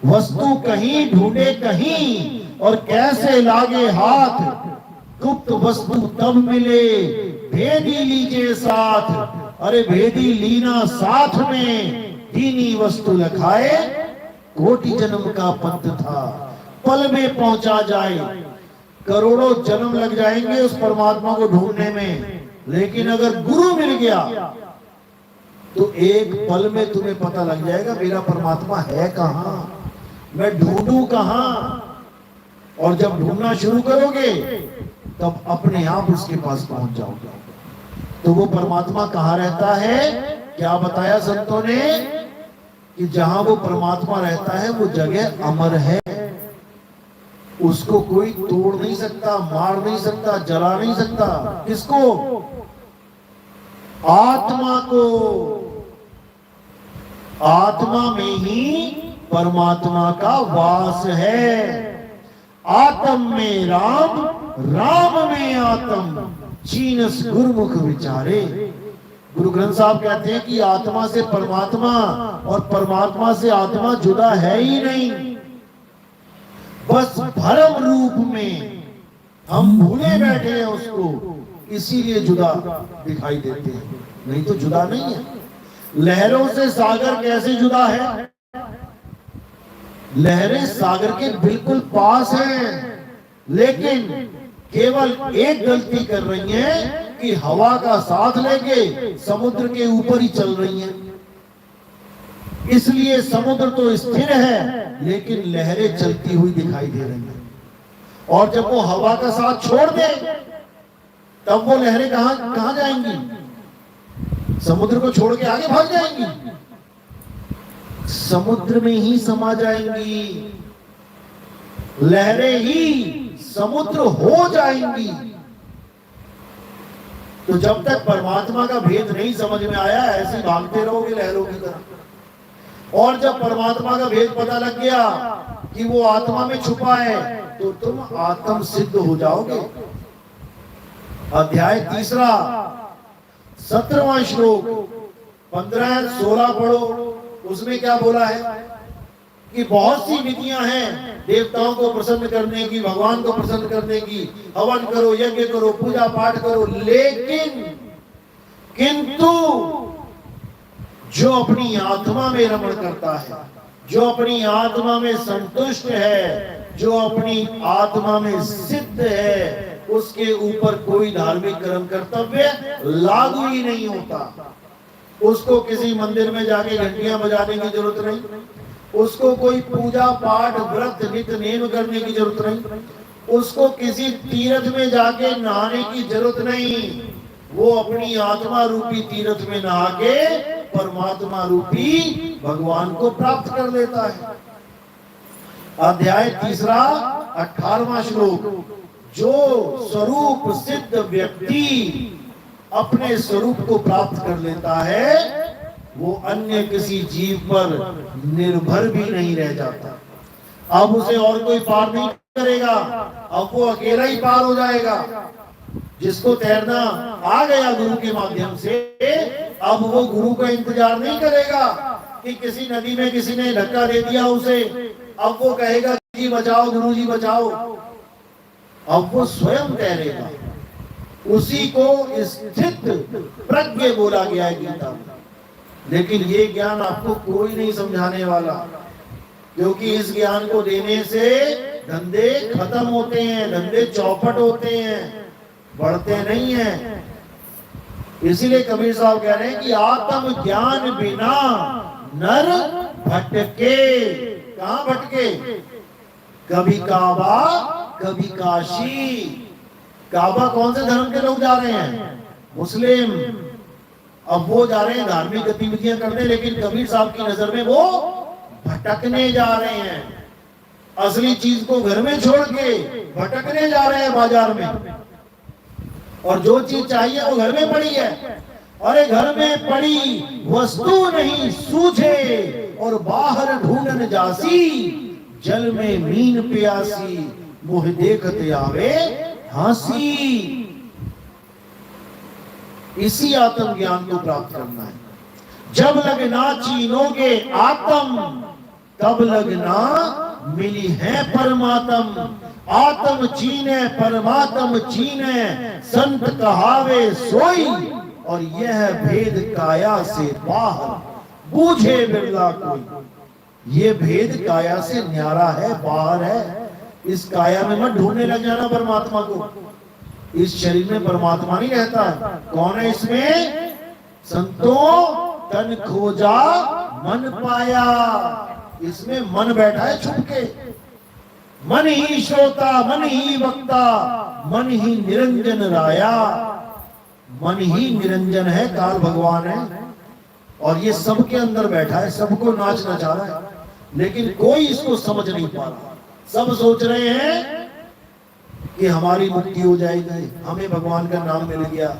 वस्तु कहीं ढूंढे कहीं, और कैसे लागे हाथ, गुप्त वस्तु तब मिले, भेदी लीजिए साथ। अरे भेदी लीना साथ में, दीनी वस्तु लखाए, कोटि जन्म का पंथ था, पल में पहुंचा जाए। करोड़ों जन्म लग जाएंगे उस परमात्मा को ढूंढने में, लेकिन अगर गुरु मिल गया तो एक पल में तुम्हें पता लग जाएगा मेरा परमात्मा है कहां, मैं ढूंढूं कहां। और जब ढूंढना शुरू करोगे तब अपने आप उसके पास पहुंच जाओगे। तो वो परमात्मा कहां रहता है? क्या बताया संतों ने कि जहां वो परमात्मा रहता है वो जगह अमर है। उसको कोई तोड़ नहीं सकता, मार नहीं सकता, जला नहीं सकता। किसको? आत्मा को। आत्मा में ही परमात्मा का वास है। आत्म में राम, राम में आत्म, चीनस गुरुमुख विचारे। गुरु ग्रंथ साहब कहते हैं कि आत्मा से परमात्मा और परमात्मा से आत्मा जुदा है ही नहीं, बस भरम रूप में हम भूले बैठे हैं उसको, इसीलिए जुदा दिखाई देते हैं, नहीं तो जुदा नहीं है। लहरों से सागर कैसे जुदा है? लहरें सागर के बिल्कुल पास हैं, लेकिन केवल एक गलती कर रही हैं कि हवा का साथ लेके समुद्र के ऊपर ही चल रही हैं। इसलिए समुद्र तो स्थिर है, लेकिन लहरें चलती हुई दिखाई दे रही हैं। और जब वो हवा का साथ छोड़ दे, तब वो लहरें कहां कहां जाएंगी? समुद्र को छोड़ के आगे भाग जाएंगी, समुद्र में ही समा जाएंगी, लहरें ही समुद्र हो जाएंगी। तो जब तक परमात्मा का भेद नहीं समझ में आया, ऐसे भागते रहोगे लहरों की तरह। और जब परमात्मा का भेद पता लग गया कि वो आत्मा में छुपा है, तो तुम आत्म सिद्ध हो जाओगे। अध्याय 3 17वां श्लोक 15-16 पढ़ो। उसमें क्या बोला है कि बहुत सी विधियां हैं देवताओं को प्रसन्न करने की, भगवान को प्रसन्न करने की। हवन करो, यज्ञ करो, पूजा पाठ करो, लेकिन किंतु जो अपनी आत्मा में रमण करता है, जो अपनी आत्मा में संतुष्ट है, जो अपनी आत्मा में सिद्ध है, उसके ऊपर कोई धार्मिक कर्म कर्तव्य लागू ही नहीं होता। उसको किसी मंदिर में जाके घंटियां बजाने की जरूरत नहीं, उसको कोई पूजा पाठ व्रत नित्य नेम करने की जरूरत नहीं, उसको किसी तीर्थ में जाके नहाने की जरूरत नहीं। वो अपनी आत्मा रूपी तीर्थ में नहा के परमात्मा रूपी भगवान को प्राप्त कर लेता है। अध्याय 18वां श्लोक। जो स्वरूप सिद्ध व्यक्ति अपने स्वरूप को प्राप्त कर लेता है, वो अन्य किसी जीव पर निर्भर भी नहीं रह जाता। अब उसे और कोई पार नहीं करेगा, अब वो अकेला ही पार हो जाएगा। जिसको तैरना आ गया गुरु के माध्यम से, अब वो गुरु का इंतजार नहीं करेगा कि किसी नदी में किसी ने धक्का दे दिया उसे, अब वो कहेगा जी बचाओ, गुरु जी बचाओ। अब वो स्वयं तैरेगा। उसी को स्थित प्रज्ञ बोला गया है गीता में। लेकिन ये ज्ञान आपको कोई नहीं समझाने वाला, क्योंकि इस ज्ञान को देने से धंधे खत्म होते हैं, धंधे चौपट होते हैं, बढ़ते नहीं हैं। इसीलिए कबीर साहब कह रहे हैं कि आत्म ज्ञान बिना नर भटके। कहां भटके? कभी काबा, कभी काशी। काबा कौन से धर्म के लोग जा रहे हैं? मुस्लिम। अब वो जा रहे हैं धार्मिक गतिविधियां करने, लेकिन कबीर साहब की नजर में वो भटकने जा रहे हैं। असली चीज को घर में छोड़ के भटकने जा रहे हैं बाजार में, और जो चीज चाहिए वो घर में पड़ी है। अरे घर में पड़ी वस्तु नहीं सूझे, और बाहर ढूंढन जासी, जल में मीन प्यासी, मुह देखते आवे हंसी। इसी आत्म ज्ञान को प्राप्त करना है। जब लगना चीनोगे आत्म, तब लगना मिली है परमात्म। आत्म चीने परमात्म चीने, संत कहावे सोई, और यह भेद काया से बाहर, बूझे बिरला कोई। ये भेद काया से न्यारा है, बाहर है। इस काया में मत ढूंढने लग जाना परमात्मा को। इस शरीर में परमात्मा नहीं रहता। कौन है इसमें? संतों तन खोजा मन पाया। इसमें मन बैठा है छुप के। मन ही श्रोता, मन ही वक्ता, मन ही निरंजन राया। मन ही निरंजन है, काल भगवान है, और ये सबके अंदर बैठा है, सबको नाच नचा रहा है, लेकिन कोई इसको समझ नहीं पा रहा। सब सोच रहे हैं कि हमारी मुक्ति हो जाएगी, हमें भगवान का नाम मिल गया।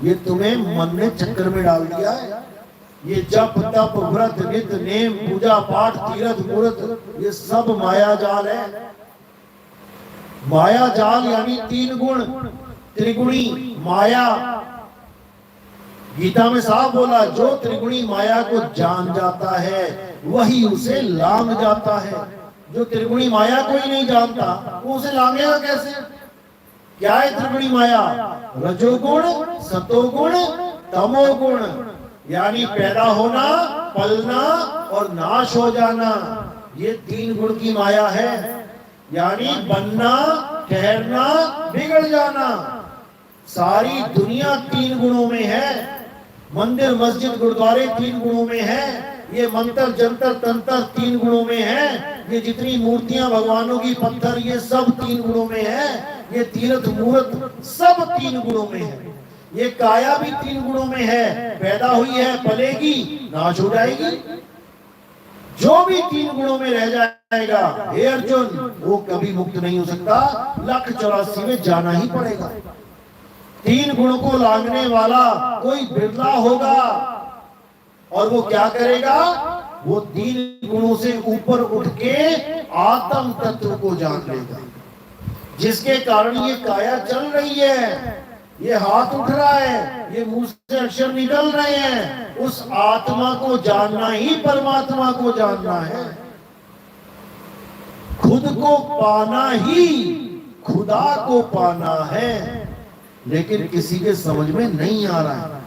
ये तुम्हें मन ने चक्कर में डाल दिया है। ये जप तप व्रत नित्य नेम पूजा पाठ तीर्थ मूर्त, ये सब माया जाल है। माया जाल यानी 3 गुण, त्रिगुणी माया। गीता में साफ बोला, जो त्रिगुणी माया को जान जाता है वही उसे लांग जाता है। जो त्रिगुणी माया को ही नहीं जानता, वो उसे लांगेगा कैसे? क्या है त्रिगुणी माया? रजोगुण, सतोगुण, तमोगुण। यानी पैदा होना, पलना और नाश हो जाना, ये 3 गुण की माया है। यानी बनना, ठहरना, बिगड़ जाना, सारी दुनिया 3 गुणों में है। मंदिर, मस्जिद, गुरुद्वारे 3 गुणों में है। ये मंत्र, जंतर, तंत्र 3 गुणों में है। ये जितनी मूर्तियां भगवानों की, पत्थर, ये सब 3 गुणों में है। ये तीर्थ मूर्त सब 3 गुणों में है। ये काया भी 3 गुणों में है। पैदा हुई है, पलेगी, नाश हो जाएगी। जो भी 3 गुणों में रह जाएगा, हे अर्जुन, वो कभी मुक्त नहीं हो सकता। 1,84 में जाना ही पड़ेगा। 3 गुणों को लांघने वाला कोई बिरला होगा। और वो क्या करेगा? वो 3 गुणों से ऊपर उठ के आत्म तत्व को जान लेगा, जिसके कारण ये काया चल रही है, ये हाथ उठ रहा है, ये मुंह से अक्षर निकल रहे हैं। उस आत्मा को जानना ही परमात्मा को जानना है। खुद को पाना ही खुदा को पाना है। लेकिन किसी के समझ में नहीं आ रहा है।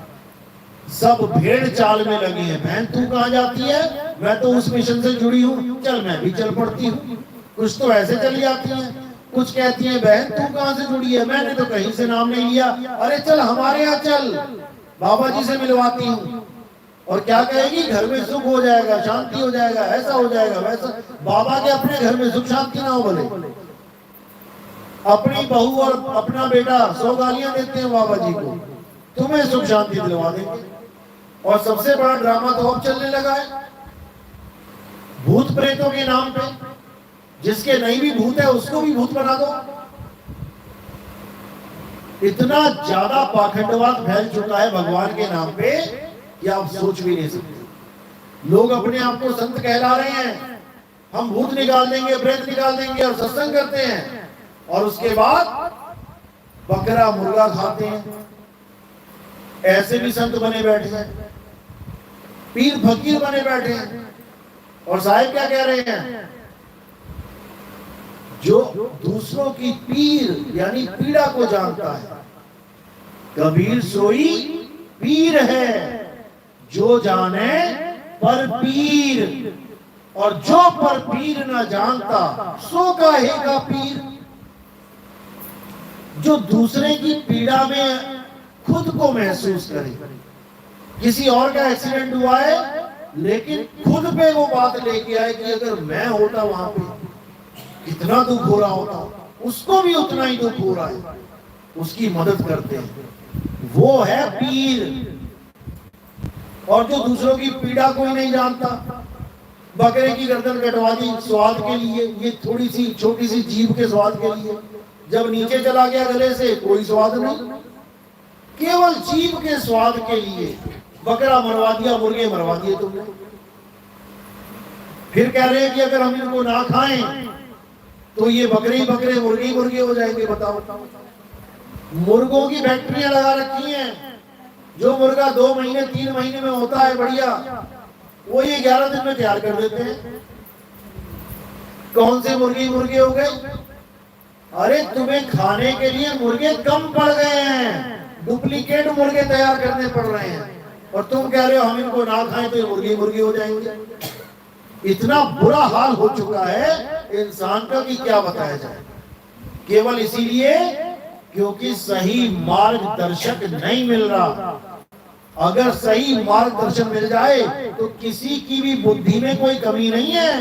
सब भेड़ चाल में लगे हैं। बहन तू कहां जाती है? मैं तो उस मिशन से जुड़ी हूं, चल मैं भी चल पड़ती हूँ। कुछ तो ऐसे चली जाती हैं। कुछ कहती हैं, बहन तू कहां से जुड़ी है? मैंने तो कहीं से नाम नहीं लिया। अरे चल हमारे यहाँ चल, बाबा जी से मिलवाती हूँ। और क्या कहेगी? घर में सुख हो जाएगा, शांति हो जाएगा, ऐसा हो जाएगा, वैसा। बाबा के अपने घर में सुख शांति ना हो भले। अपनी बहू और अपना बेटा 100 गालियां देते हैं बाबा जी को, तुम्हें सुख शांति दिलवा देंगे। और सबसे बड़ा ड्रामा तो अब चलने लगा है भूत प्रेतों के नाम पे। जिसके नहीं भी भूत है उसको भी भूत बना दो। इतना ज्यादा पाखंडवाद फैल चुका है भगवान के नाम पे कि आप सोच भी नहीं सकते। लोग अपने आप को संत कहला रहे हैं, हम भूत निकाल देंगे, प्रेत निकाल देंगे, और सत्संग करते हैं। और उसके बाद बकरा मुर्गा खाते हैं। ऐसे भी संत बने बैठे हैं, पीर फकीर बने बैठे हैं। और साहिब क्या कह रहे हैं? जो दूसरों की पीर यानी पीड़ा को जानता है, कबीर सोई पीर है, जो जाने पर पीर। और जो पर पीर न जानता, सो कहेगा पीर। जो दूसरे की पीड़ा में खुद को महसूस करे। किसी और का एक्सीडेंट हुआ है, लेकिन खुद पे वो बात लेके आए कि अगर मैं होता वहां पे कितना दुख हो रहा होता, उसको भी उतना ही दुख हो रहा है, उसकी मदद करते हैं। वो है पीर। और जो दूसरों की पीड़ा कोई नहीं जानता, बकरे की गर्दन कटवा दी स्वाद के लिए, ये थोड़ी सी छोटी सी जीभ के स्वाद के लिए। जब नीचे चला गया गले से, कोई स्वाद नहीं, केवल जीभ के स्वाद के लिए बकरा मरवा दिया, मुर्गे मरवा दिए तुमने। फिर कह रहे हैं कि अगर हम इनको ना खाएं तो ये बकरे ही बकरे, मुर्गे ही मुर्गे हो जाएंगे। बताओ, मुर्गों की फैक्ट्रियां लगा रखी हैं। जो मुर्गा 2 महीने 3 महीने में होता है बढ़िया, वो ये 11 दिन में तैयार कर देते हैं। कौन से मुर्गे मुर्गे हो गए? अरे तुम्हें खाने के लिए मुर्गे कम पड़ गए हैं, डुप्लीकेट मुर्गे तैयार करने पड़ रहे हैं। और तुम कह रहे हो हम इनको ना खाएं तो मुर्गे मुर्गे हो जाएंगे। इतना बुरा हाल हो चुका है इंसान का कि क्या बताया जाए। केवल इसीलिए क्योंकि सही मार्गदर्शक नहीं मिल रहा। अगर सही मार्गदर्शन मिल जाए तो किसी की भी बुद्धि में कोई कमी नहीं है।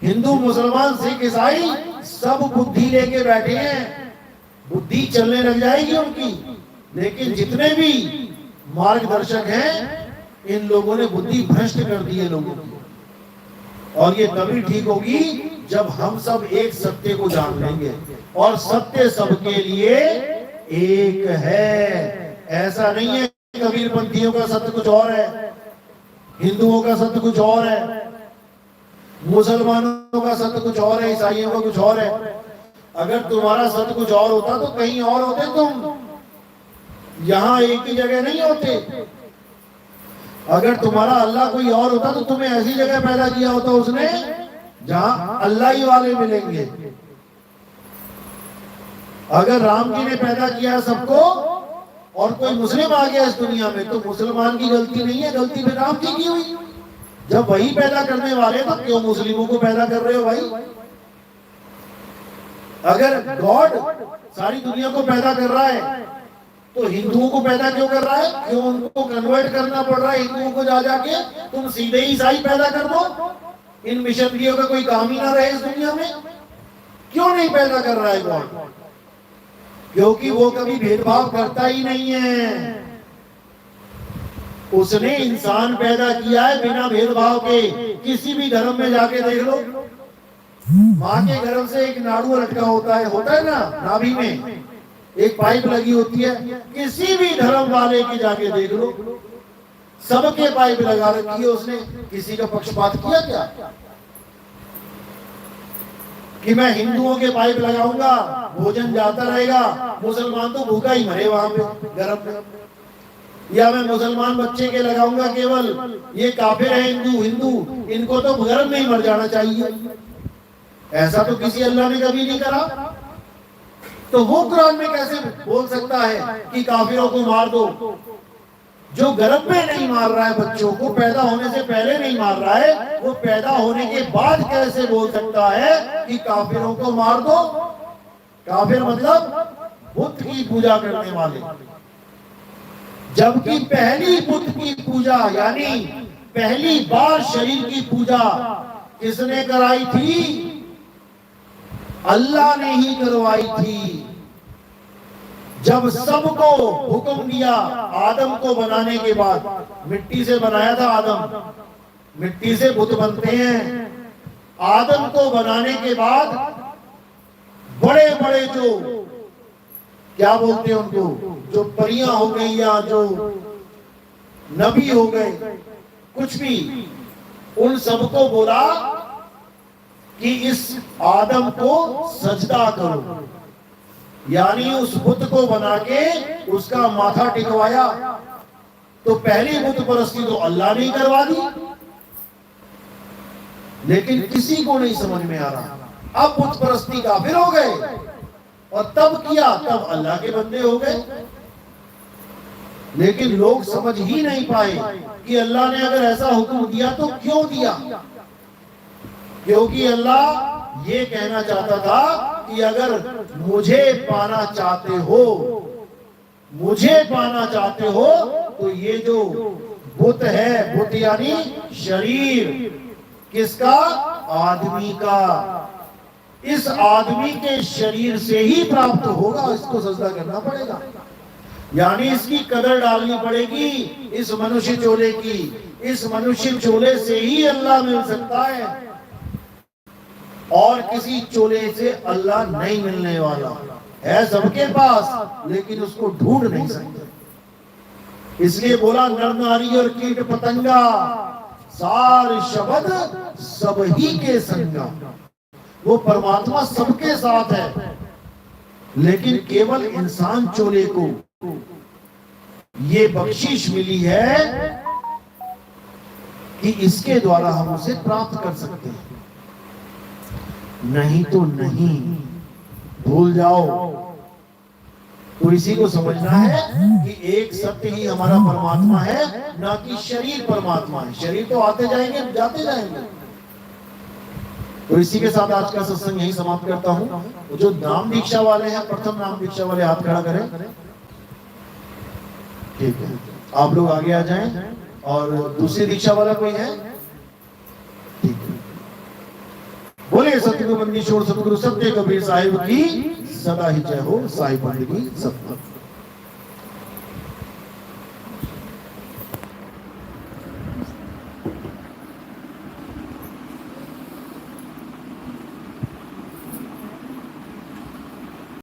हिंदू, मुसलमान, सिख, ईसाई सब बुद्धि लेके बैठे हैं, बुद्धि चलने लग जाएगी उनकी। लेकिन जितने भी मार्गदर्शक हैं, इन लोगों ने बुद्धि भ्रष्ट कर दी है लोगों की। और ये तभी ठीक होगी जब हम सब एक सत्य को जान लेंगे। और सत्य सबके लिए एक है। ऐसा नहीं है कबीरपंथियों का सत्य कुछ और है, हिंदुओं का सत्य कुछ और है, मुसलमानों का सत्य कुछ और है, ईसाइयों का कुछ और है। अगर तुम्हारा सत्य कुछ और होता तो कहीं और होते तुम, यहां एक ही जगह नहीं होते। अगर तुम्हारा अल्लाह कोई और होता तो तुम्हें ऐसी जगह पैदा किया होता उसने जहां अल्लाह ही वाले मिलेंगे। अगर राम जी ने पैदा किया सबको और कोई मुस्लिम आ गया इस दुनिया में, तो मुसलमान की गलती नहीं है, गलती फिर राम जी की हुई। जब वही पैदा करने वाले तो क्यों मुस्लिमों को पैदा कर रहे हो भाई? अगर गॉड सारी दुनिया को पैदा कर रहा है तो हिंदुओं को पैदा क्यों कर रहा है? क्यों उनको कन्वर्ट करना पड़ रहा है हिंदुओं को? जा जाके तुम सीधे ही ईसाई पैदा कर दो, इन मिशनरियों का कोई काम ही ना रहे इस दुनिया में। क्यों नहीं पैदा कर रहा है गॉड? क्योंकि वो कभी भेदभाव करता ही नहीं है। उसने इंसान पैदा किया है बिना भेदभाव के। किसी भी धर्म में जाके देख लो, माँ के गर्भ से एक नाड़ू लटका होता है ना, नाभि में एक पाइप लगी होती है। किसी भी धर्म वाले की जाके देख लो, सबके पाइप लगा रखी है उसने। किसी का पक्षपात किया क्या कि मैं हिंदुओं के पाइप लगाऊंगा, भोजन जाता रहेगा, मुसलमान तो भूखा ही मरे वहां पे गर्भ में? या मैं मुसलमान बच्चे के लगाऊंगा केवल, ये काफिर है हिंदू, इनको तो गर्भ में ही मर जाना चाहिए। ऐसा तो किसी अल्लाह ने कभी नहीं करा। तो वो कुरान में कैसे बोल सकता है कि काफिरों को मार दो? जो गर्भ में नहीं मार रहा है बच्चों को, पैदा होने से पहले नहीं मार रहा है, वो पैदा होने के बाद कैसे बोल सकता है कि काफिरों को मार दो? काफिर मतलब बुत की पूजा करने वाले। जबकि पहली बुत की पूजा यानी पहली बार शरीर की पूजा किसने कराई थी? अल्लाह ने ही करवाई थी। जब सबको हुक्म दिया आदम को बनाने के बाद, मिट्टी से बनाया था आदम, मिट्टी से बुत बनते हैं। आदम को बनाने के बाद बड़े बड़े जो क्या बोलते हैं उनको, जो परियां हो गई या जो नबी हो गए, कुछ भी, उन सबको बोला कि इस आदम को सजदा करो, यानी उस बुत को बना के उसका माथा टिकवाया। तो पहली बुत परस्ती तो अल्लाह ने करवा दी, लेकिन किसी को नहीं समझ में आ रहा। अब बुत परस्ती काफिर हो गए, और तब किया तब अल्लाह के बंदे हो गए। लेकिन लोग समझ ही नहीं पाए कि अल्लाह ने अगर ऐसा हुक्म दिया तो क्यों दिया? क्योंकि अल्लाह ये कहना चाहता था कि अगर मुझे पाना चाहते हो, मुझे पाना चाहते हो, तो ये जो बुत है, बुत यानी शरीर किसका? आदमी का। इस आदमी के शरीर से ही प्राप्त होगा, इसको सजदा करना पड़ेगा, यानी इसकी कदर डालनी पड़ेगी। इस मनुष्य चोले की, इस मनुष्य चोले से ही अल्लाह मिल सकता है, और किसी चोले से अल्लाह नहीं मिलने वाला है। सबके पास, लेकिन उसको ढूंढ नहीं सकते। इसलिए बोला नर नारी और कीट पतंगा सार शब्द सब ही के संगा। वो परमात्मा सबके साथ है, लेकिन केवल इंसान चोले को ये बख्शिश मिली है कि इसके द्वारा हम उसे प्राप्त कर सकते हैं, नहीं तो नहीं। भूल जाओ। तो इसी को समझना है कि एक सत्य ही हमारा परमात्मा है, ना कि शरीर परमात्मा है। शरीर तो आते जाएंगे, जाते जाएंगे। तो इसी के साथ आज का सत्संग यही समाप्त करता हूं। तो जो नाम दीक्षा वाले हैं, प्रथम नाम दीक्षा वाले हाथ खड़ा करें। ठीक है, आप लोग आगे आ जाएं। और दूसरी दीक्षा वाला कोई है? ठीक है। बोले सतगुरु बंदी छोड़ सतगुरु सत्य कबीर साहिब की सदा ही जय हो। साहिब पंडित की सत्य।